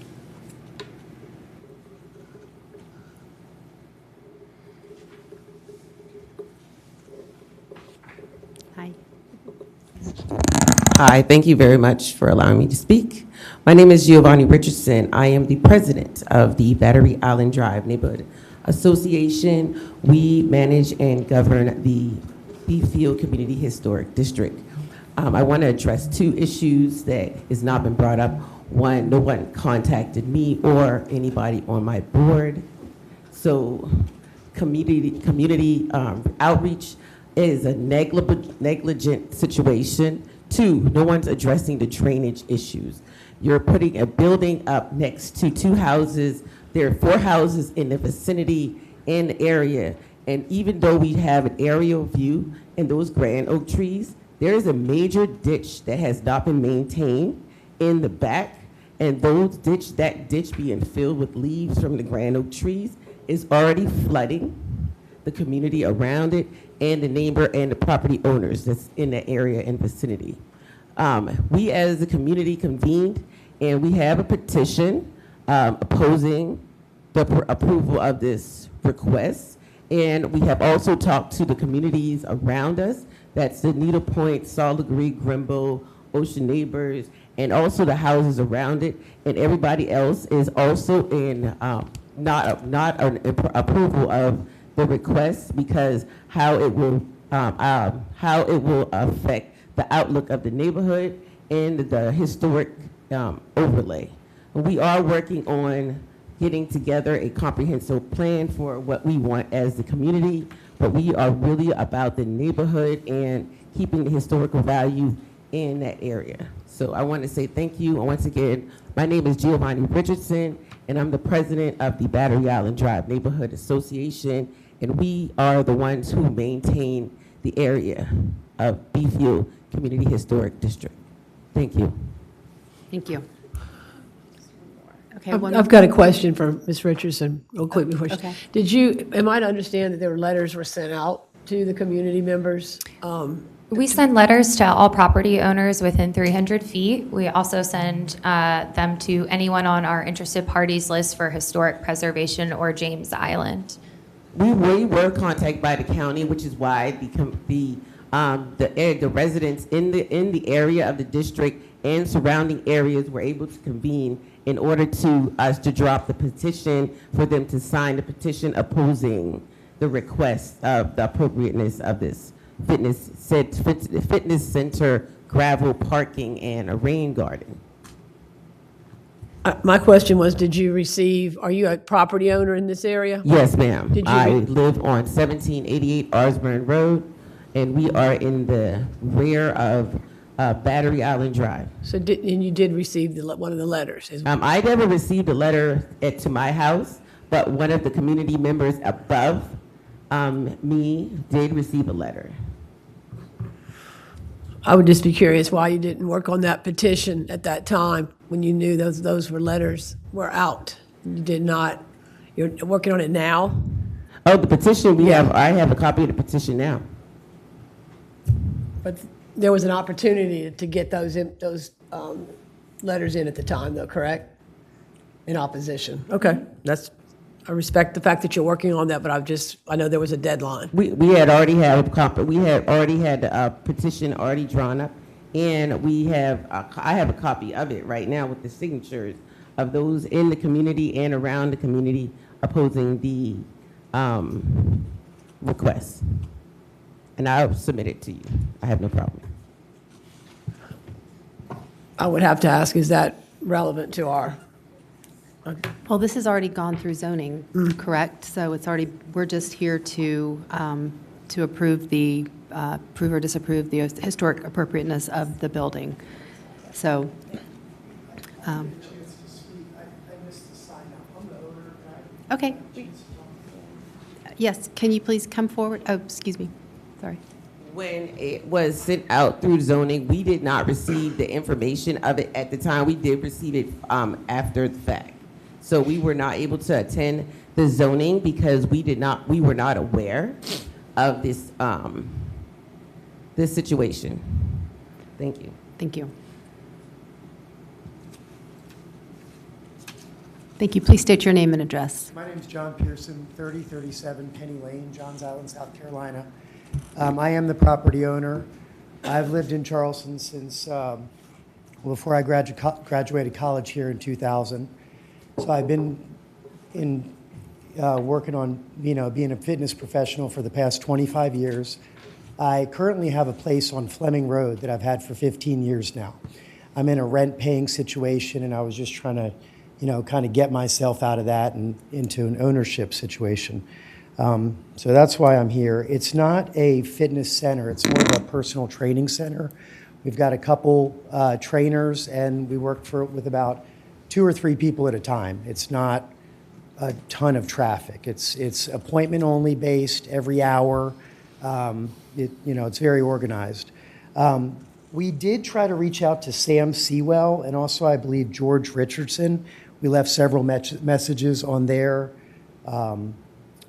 Hi. Hi, thank you very much for allowing me to speak. My name is Giovanni Richardson. I am the president of the Battery Island Drive Neighborhood Association. We manage and govern the Beefield Community Historic District. I want to address two issues that has not been brought up. One, no one contacted me or anybody on my board. So community outreach is a negligent situation. Two, no one's addressing the drainage issues. You're putting a building up next to two houses. There are 4 houses in the vicinity and area. And even though we have an aerial view and those grand oak trees, there is a major ditch that has not been maintained in the back. And that ditch being filled with leaves from the grand oak trees is already flooding the community around it and the neighbor and the property owners that's in the area and vicinity. We as a community convened and we have a petition opposing the approval of this request. And we have also talked to the communities around us. That's the Needle Point, Soligree, Grimbo, Ocean Neighbors, and also the houses around it. And everybody else is also in not an approval of the request because how it will how it will affect the outlook of the neighborhood and the historic overlay. We are working on getting together a comprehensive plan for what we want as the community, but we are really about the neighborhood and keeping the historical value in that area. So I want to say thank you. And once again, my name is Giovanni Richardson, and I'm the president of the Battery Island Drive Neighborhood Association, and we are the ones who maintain the area of Beefview Community Historic District. Thank you. Thank you. Okay, I've got a question for Ms. Richardson, real quick before she. Okay. Am I to understand that there were letters were sent out to the community members? We send letters to all property owners within 300 feet. We also send them to anyone on our interested parties list for historic preservation or James Island. We were contacted by the county, which is why the residents in the area of the district and surrounding areas were able to convene in order to us to drop the petition for them to sign the petition opposing the request of the appropriateness of this fitness center, gravel parking, and a rain garden. My question was, are you a property owner in this area? Yes, ma'am. Did you I live on 1788 Osborne Road, and we are in the rear of Battery Island Drive. So and you did receive one of the letters? I never received a letter to my house, but one of the community members above me did receive a letter. I would just be curious why you didn't work on that petition at that time when you knew those letters were out. You did not. You're working on it now? Oh, the petition I have a copy of the petition now. But there was an opportunity to get those letters in at the time, though, correct? In opposition. Okay, I respect the fact that you're working on that, but I know there was a deadline. We had already had a petition already drawn up, and I have a copy of it right now with the signatures of those in the community and around the community opposing the request. And I'll submit it to you. I have no problem. I would have to ask, is that relevant to our? Well, this has already gone through zoning, correct? So we're just here to approve or disapprove the historic appropriateness of the building. So, okay. Yes, can you please come forward? Oh, excuse me, sorry. When it was sent out through zoning, we did not receive the information of it at the time. We did receive it after the fact. So we were not able to attend the zoning because we were not aware of this situation. Thank you. Thank you. Thank you. Please state your name and address. My name is John Pearson, 3037 Penny Lane, Johns Island, South Carolina. I am the property owner. I've lived in Charleston since before I graduated college here in 2000. So I've been working on being a fitness professional for the past 25 years. I currently have a place on Fleming Road that I've had for 15 years now. I'm in a rent-paying situation, and I was just trying to, kind of get myself out of that and into an ownership situation. So that's why I'm here. It's not a fitness center. It's more of a personal training center. We've got a couple trainers, and we work with about 2 or 3 people at a time. It's not a ton of traffic. It's appointment only based every hour. It's very organized. We did try to reach out to Sam Sewell and also I believe George Richardson. We left several messages on their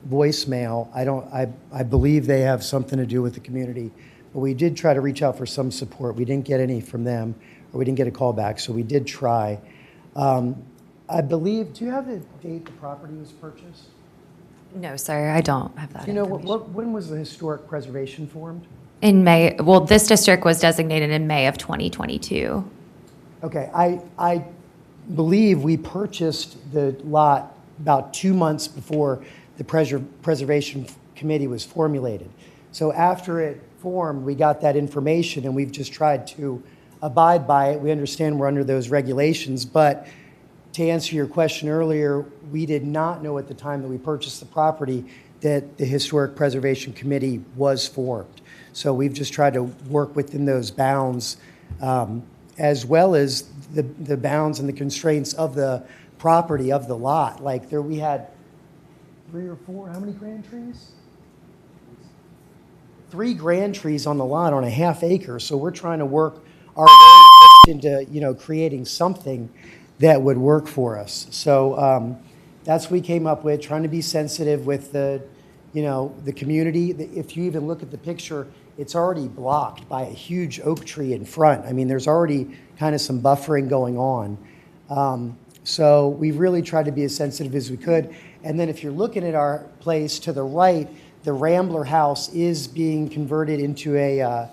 voicemail. I believe they have something to do with the community, but we did try to reach out for some support. We didn't get any from them, or we didn't get a call back, so we did try. I believe, do you have the date the property was purchased? No, sir, I don't have that. Do you know when was the historic preservation formed? In May, well, this district was designated in May of 2022. Okay, I believe we purchased the lot about 2 months before the Preservation Committee was formulated. So after it formed, we got that information, and we've just tried to abide by it. We understand we're under those regulations, but to answer your question earlier, we did not know at the time that we purchased the property that the Historic Preservation Committee was formed. So we've just tried to work within those bounds, as well as the bounds and the constraints of the property, of the lot. Like there, we had 3 or 4, how many grand trees? 3 grand trees on the lot on a half acre. So we're trying to work our way into, creating something that would work for us. So that's what we came up with, trying to be sensitive with the community. If you even look at the picture, it's already blocked by a huge oak tree in front. I mean, there's already kind of some buffering going on. So we've really tried to be as sensitive as we could. And then if you're looking at our place to the right, the Rambler House is being converted into a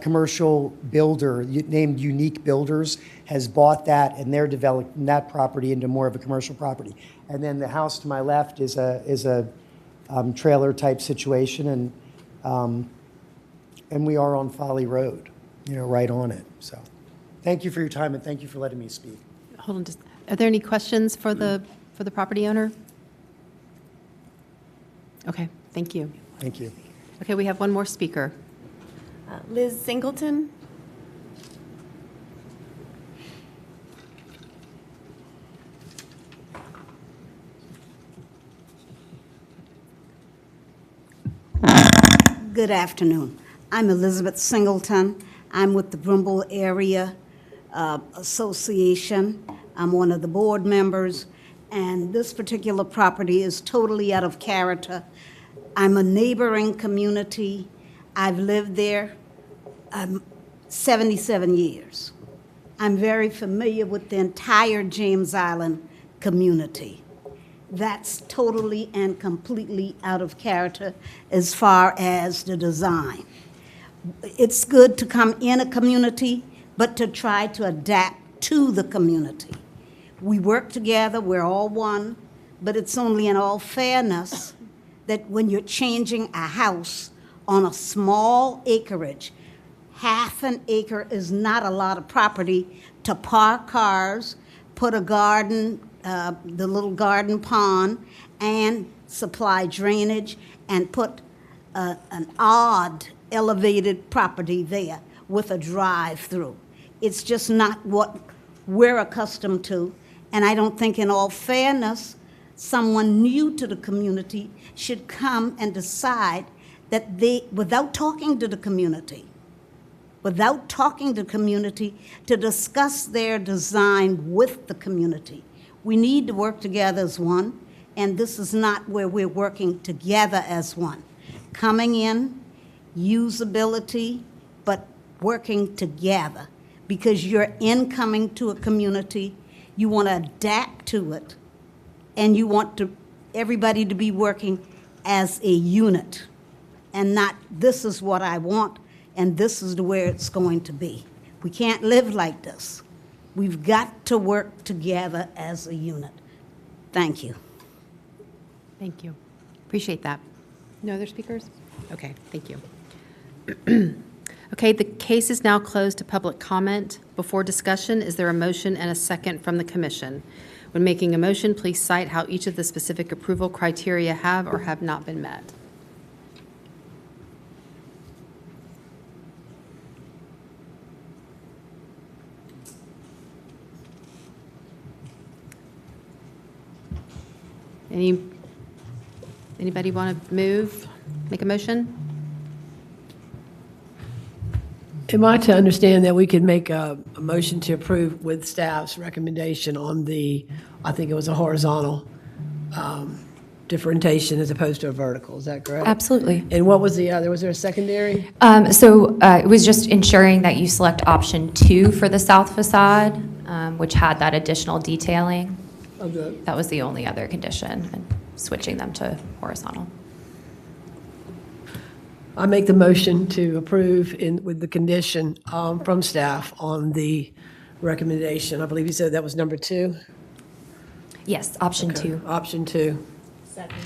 commercial builder named Unique Builders has bought that, and they're developing that property into more of a commercial property. And then the house to my left is a trailer type situation, and we are on Folly Road, right on it. So thank you for your time, and thank you for letting me speak. Hold on, are there any questions for the property owner? Okay, thank you. Thank you. Okay, we have one more speaker. Liz Singleton? Good afternoon. I'm Elizabeth Singleton. I'm with the Brimble Area Association. I'm one of the board members, and this particular property is totally out of character. I'm a neighboring community. I've lived there 77 years. I'm very familiar with the entire James Island community. That's totally and completely out of character as far as the design. It's good to come in a community, but to try to adapt to the community. We work together, we're all one, but it's only in all fairness that when you're changing a house on a small acreage, half an acre is not a lot of property to park cars, put a garden, the little garden pond, and supply drainage, and put an odd elevated property there with a drive-through. It's just not what we're accustomed to, and I don't think in all fairness, someone new to the community should come and decide that they, without talking to the community, to discuss their design with the community. We need to work together as one, and this is not where we're working together as one. Coming in, usability, but working together, because you're incoming to a community, you want to adapt to it, and you want everybody to be working as a unit, and not this is what I want, and this is where it's going to be. We can't live like this. We've got to work together as a unit. Thank you. Thank you. Appreciate that. No other speakers? Okay, thank you. Okay, the case is now closed to public comment. Before discussion, is there a motion and a second from the commission? When making a motion, please cite how each of the specific approval criteria have or have not been met. Anybody want to move, make a motion? Am I to understand that we could make a motion to approve with staff's recommendation on the, I think it was a horizontal differentiation as opposed to a vertical, is that correct? Absolutely. And what was the other, was there a secondary? It was just ensuring that you select option 2 for the south facade, which had that additional detailing. That was the only other condition, and switching them to horizontal. I make the motion to approve with the condition from staff on the recommendation. I believe you said that was number 2? Yes, option 2. Option 2. Second.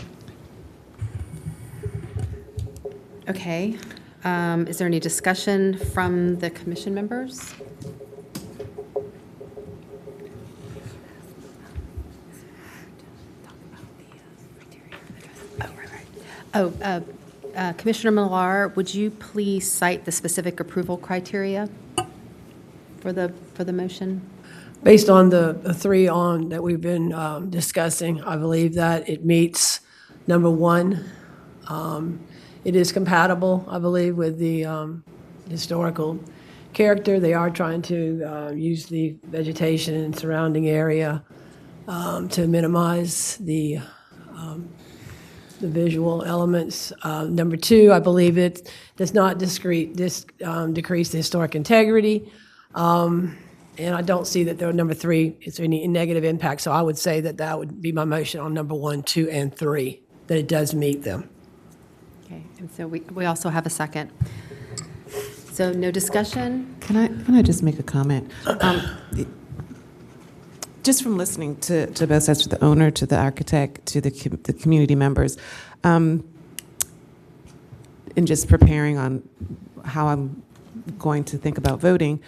Okay. Is there any discussion from the commission members? Commissioner Millar, would you please cite the specific approval criteria for the motion? Based on the three that we've been discussing, I believe that it meets number one. It is compatible, I believe, with the historical character. They are trying to use the vegetation and surrounding area to minimize the visual elements. Number two, I believe it does not decrease the historic integrity. And I don't see that there are, number three, is there any negative impact. So I would say that that would be my motion on number 1, 2, and 3, that it does meet them. Okay, and so we also have a second. So no discussion? Can I just make a comment? Just from listening to both sides, to the owner, to the architect, to the community members, and just preparing on how I'm going to think about voting,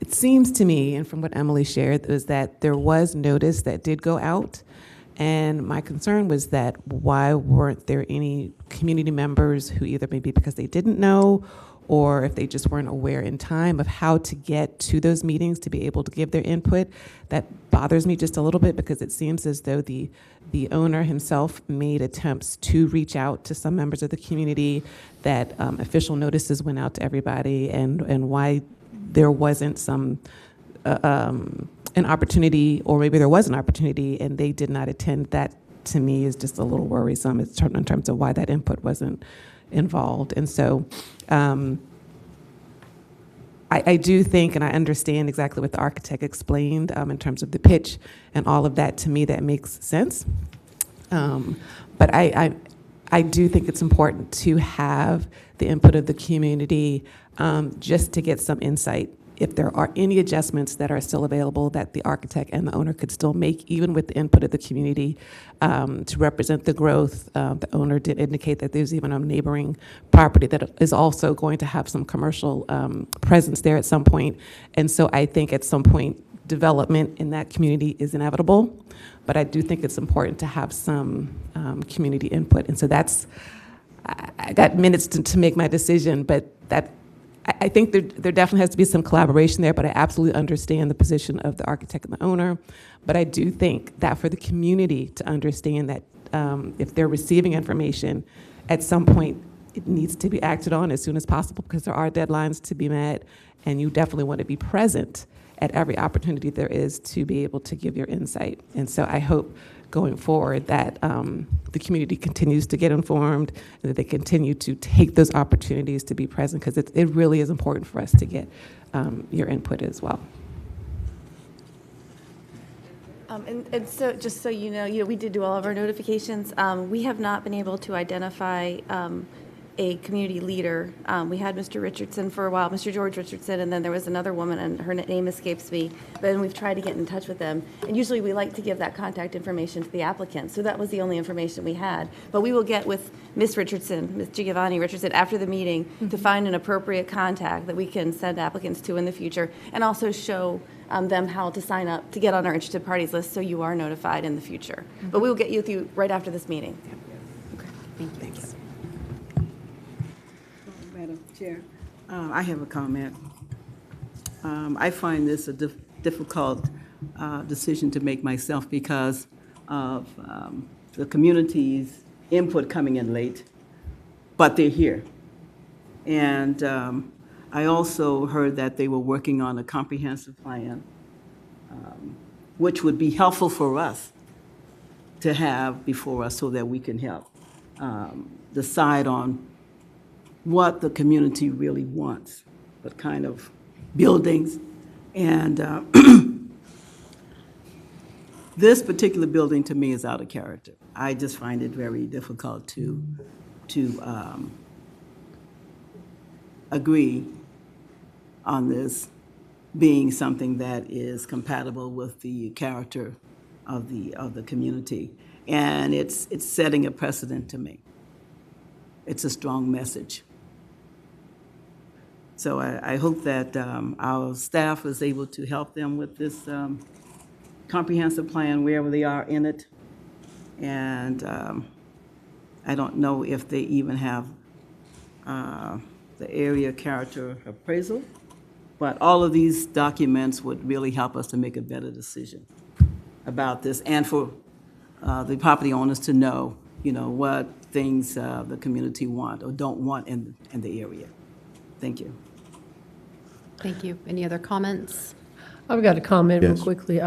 it seems to me, and from what Emily shared, was that there was notice that did go out. And my concern was that why weren't there any community members who either maybe because they didn't know or if they just weren't aware in time of how to get to those meetings to be able to give their input. That bothers me just a little bit because it seems as though the owner himself made attempts to reach out to some members of the community, that official notices went out to everybody, and why there wasn't some an opportunity, or maybe there was an opportunity and they did not attend. That to me is just a little worrisome in terms of why that input wasn't involved. And so I do think, and I understand exactly what the architect explained in terms of the pitch and all of that. To me, that makes sense. But I do think it's important to have the input of the community just to get some insight. If there are any adjustments that are still available that the architect and the owner could still make, even with the input of the community, to represent the growth. The owner did indicate that there's even a neighboring property that is also going to have some commercial presence there at some point. And so I think at some point, development in that community is inevitable, but I do think it's important to have some community input. And so I got minutes to make my decision, but I think there definitely has to be some collaboration there, but I absolutely understand the position of the architect and the owner. But I do think that for the community to understand that if they're receiving information, at some point it needs to be acted on as soon as possible, because there are deadlines to be met, and you definitely want to be present at every opportunity there is to be able to give your insight. And so I hope going forward that the community continues to get informed and that they continue to take those opportunities to be present, because it really is important for us to get your input as well. And so, just so you know, we did do all of our notifications. We have not been able to identify a community leader. We had Mr. Richardson for a while, Mr. George Richardson, and then there was another woman, and her name escapes me. But then we've tried to get in touch with them. And usually we like to give that contact information to the applicant. So that was the only information we had. But we will get with Ms. Richardson, Ms. Giovanni Richardson, after the meeting to find an appropriate contact that we can send applicants to in the future, and also show them how to sign up to get on our interested parties list so you are notified in the future. But we will get with you right after this meeting. Okay, thank you. Madam Chair, I have a comment. I find this a difficult decision to make myself because of the community's input coming in late, but they're here. And I also heard that they were working on a comprehensive plan, which would be helpful for us to have before us so that we can help decide on what the community really wants, what kind of buildings. And this particular building to me is out of character. I just find it very difficult to agree on this being something that is compatible with the character of the community. And it's setting a precedent to me. it's a strong message. So I hope that our staff is able to help them with this comprehensive plan wherever they are in it. And I don't know if they even have the area character appraisal, but all of these documents would really help us to make a better decision about this, and for the property owners to know, what things the community want or don't want in the area. Thank you. Thank you. Any other comments? I've got a comment real Yes. quickly.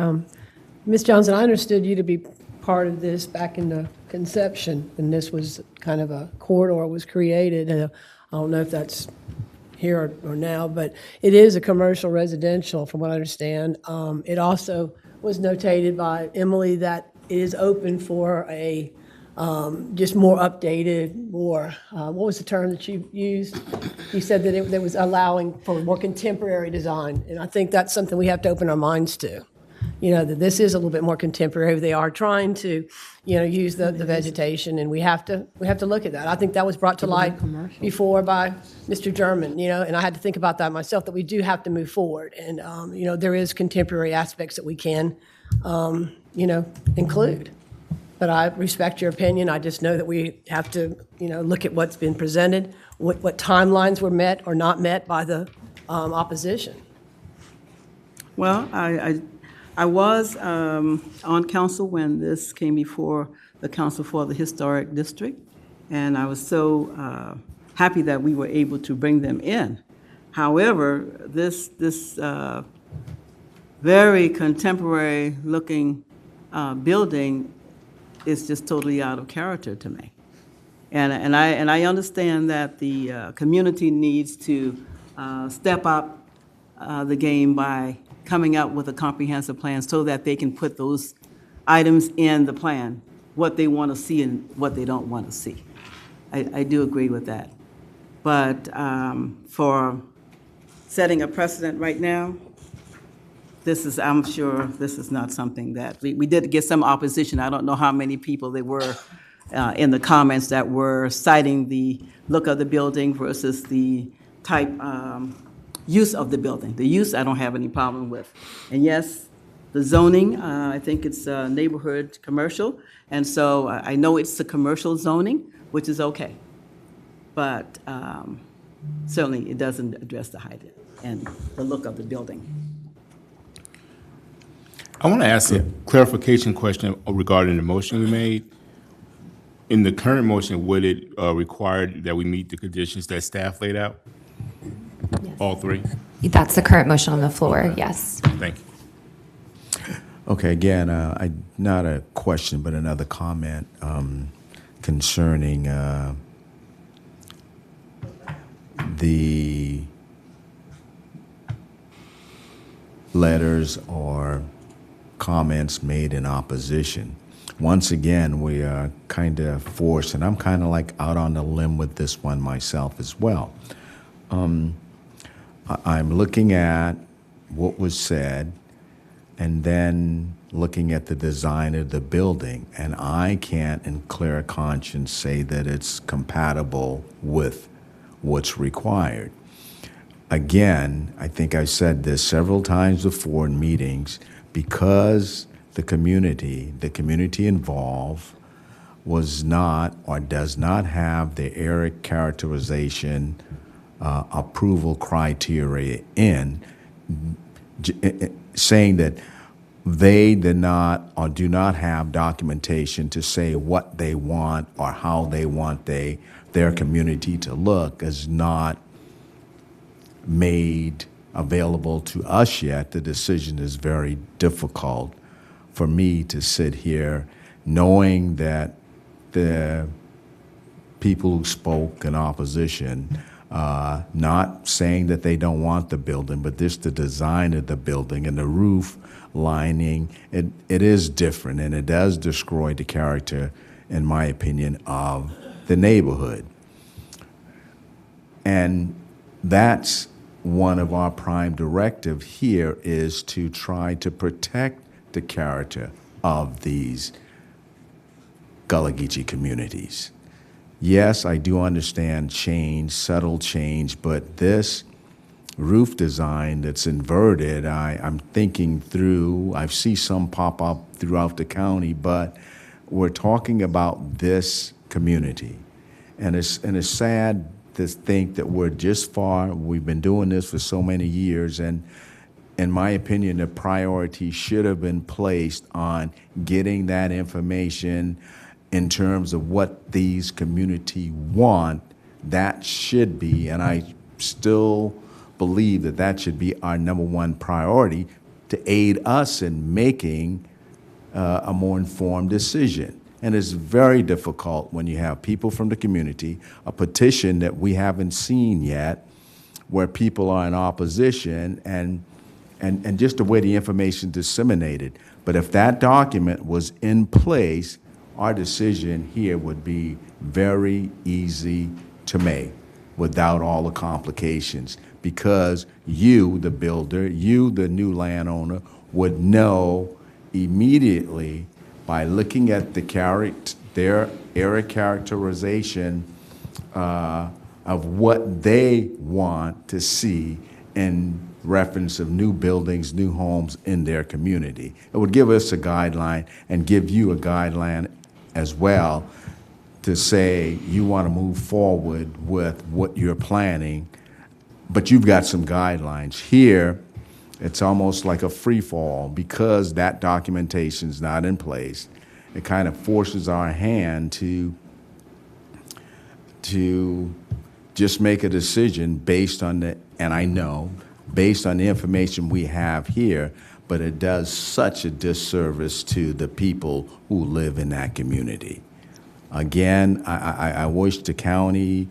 Ms. Johnson, I understood you to be part of this back in the conception, and this was kind of a corridor was created. I don't know if that's here or now, but it is a commercial residential, from what I understand. It also was notated by Emily that it is open for a just more updated, more, what was the term that you used? You said that it was allowing for more contemporary design, and I think that's something we have to open our minds to. That this is a little bit more contemporary. They are trying to, use the vegetation, and we have to look at that. I think that was brought to light before by Mr. German, and I had to think about that myself, that we do have to move forward. And, there is contemporary aspects that we can, include. But I respect your opinion. I just know that we have to, look at what's been presented, what timelines were met or not met by the opposition. Well, I was on council when this came before the Council for the Historic District, and I was so happy that we were able to bring them in. However, this very contemporary-looking building is just totally out of character to me. And I understand that the community needs to step up the game by coming up with a comprehensive plan so that they can put those items in the plan, what they want to see and what they don't want to see. I do agree with that. But for setting a precedent right now, I'm sure this is not something that, we did get some opposition. I don't know how many people there were in the comments that were citing the look of the building versus the type use of the building. The use I don't have any problem with. And yes, the zoning, I think it's neighborhood commercial, and so I know it's the commercial zoning, which is okay. But certainly it doesn't address the height and the look of the building. I want to ask a clarification question regarding the motion we made. In the current motion, would it require that we meet the conditions that staff laid out? Yes. All three? That's the current motion on the floor, yes. Thank you. Okay, again, not a question, but another comment concerning the letters or comments made in opposition. Once again, we are kind of forced, and I'm kind of like out on a limb with this one myself as well. I'm looking at what was said and then looking at the design of the building, and I can't in clear conscience say that it's compatible with what's required. Again, I think I've said this several times before in meetings, because the community involved was not or does not have the area characterization approval criteria in, saying that they did not or do not have documentation to say what they want or how they want their community to look is not made available to us yet. The decision is very difficult for me to sit here knowing that the people who spoke in opposition, not saying that they don't want the building, but just the design of the building and the roof lining, it is different, and it does destroy the character, in my opinion, of the neighborhood. And that's one of our prime directive here, is to try to protect the character of these Gullah Geechee communities. yes, I do understand change, subtle change, but this roof design that's inverted, I'm thinking through, I see some pop up throughout the county, but we're talking about this community. And it's sad to think that we're just we've been doing this for so many years, and in my opinion, the priority should have been placed on getting that information in terms of what these community want. That should be, and I still believe that that should be our number one priority to aid us in making a more informed decision. And it's very difficult when you have people from the community, a petition that we haven't seen yet, where people are in opposition, and just the way the information disseminated. But if that document was in place, our decision here would be very easy to make without all the complications, because you, the builder, you, the new landowner, would know immediately by looking at their area characterization of what they want to see in reference of new buildings, new homes in their community. It would give us a guideline and give you a guideline as well to say you want to move forward with what you're planning, but you've got some guidelines. Here, it's almost like a free fall because that documentation's not in place. It kind of forces our hand to just make a decision based on based on the information we have here, but it does such a disservice to the people who live in that community. Again, I wish the county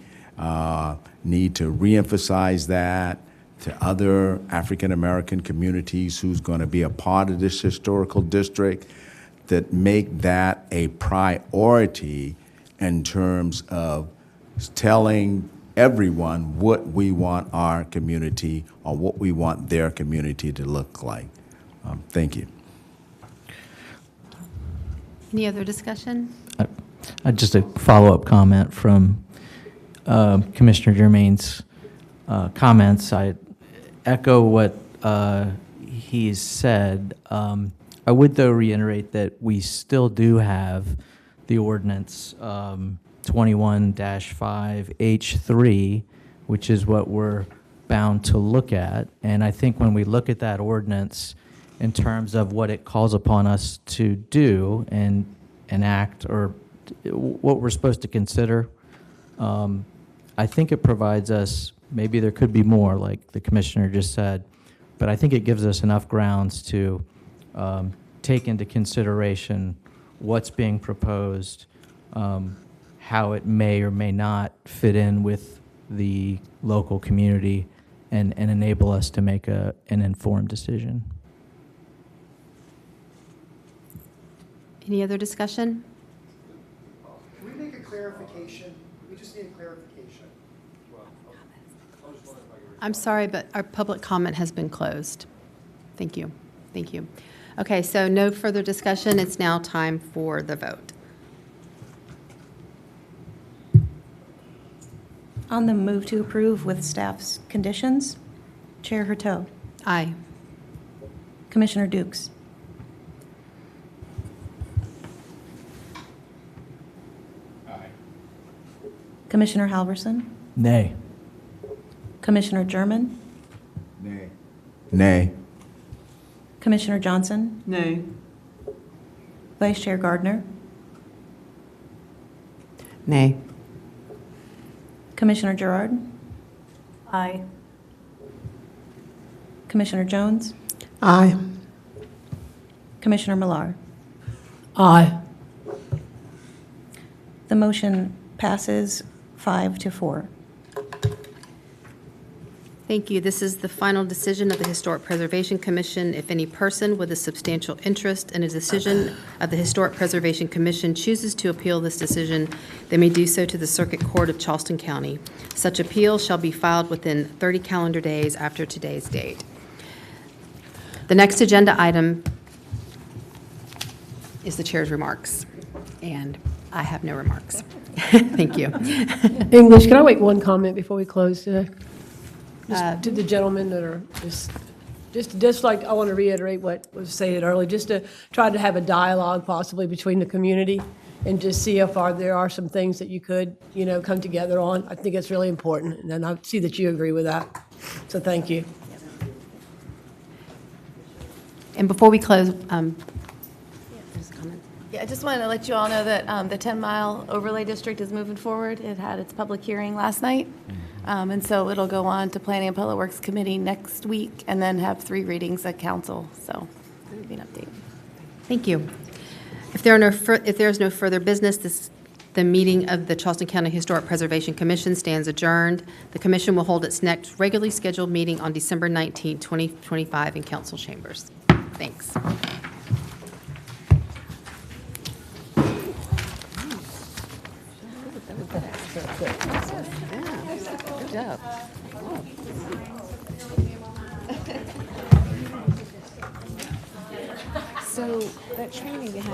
need to reemphasize that to other African American communities who's going to be a part of this historical district, that make that a priority in terms of telling everyone what we want our community or what we want their community to look like. Thank you. Any other discussion? Just a follow-up comment from Commissioner Germain's comments. I echo what he's said. I would, though, reiterate that we still do have the ordinance 21-5H3, which is what we're bound to look at. And I think when we look at that ordinance in terms of what it calls upon us to do and enact, or what we're supposed to consider, I think it provides us, maybe there could be more, like the commissioner just said, but I think it gives us enough grounds to take into consideration what's being proposed, how it may or may not fit in with the local community, and enable us to make an informed decision. Any other discussion? Can we make a clarification? We just need a clarification. I'm sorry, but our public comment has been closed. Thank you. Thank you. Okay, so no further discussion. It's now time for the vote. On the move to approve with staff's conditions, Chair Hurteau. Aye. Commissioner Dukes. Aye. Commissioner Halverson. Nay. Commissioner German. Nay. Nay. Commissioner Johnson. Nay. Vice Chair Gardner. Nay. Commissioner Gerard. Aye. Commissioner Jones. Aye. Commissioner Millar. Aye. The motion passes 5-4. Thank you. This is the final decision of the Historic Preservation Commission. If any person with a substantial interest in a decision of the Historic Preservation Commission chooses to appeal this decision, they may do so to the Circuit Court of Charleston County. Such appeal shall be filed within 30 calendar days after today's date. The next agenda item is the chair's remarks. And I have no remarks. Thank you. English, can I make one comment before we close today? Just to the gentlemen that are just like, I want to reiterate what was stated earlier, just to try to have a dialogue possibly between the community and just see if there are some things that you could, come together on. I think it's really important, and I see that you agree with that. So thank you. And before we close, Yeah, I just wanted to let you all know that the 10-mile overlay district is moving forward. It had its public hearing last night, and so it'll go on to Planning and Public Works Committee next week, and then have 3 readings at council. So, that'll be an update. thank you. If there is no further business, the meeting of the Charleston County Historic Preservation Commission stands adjourned. The commission will hold its next regularly scheduled meeting on December 19, 2025 in council chambers. Thanks. Good job. So that training you had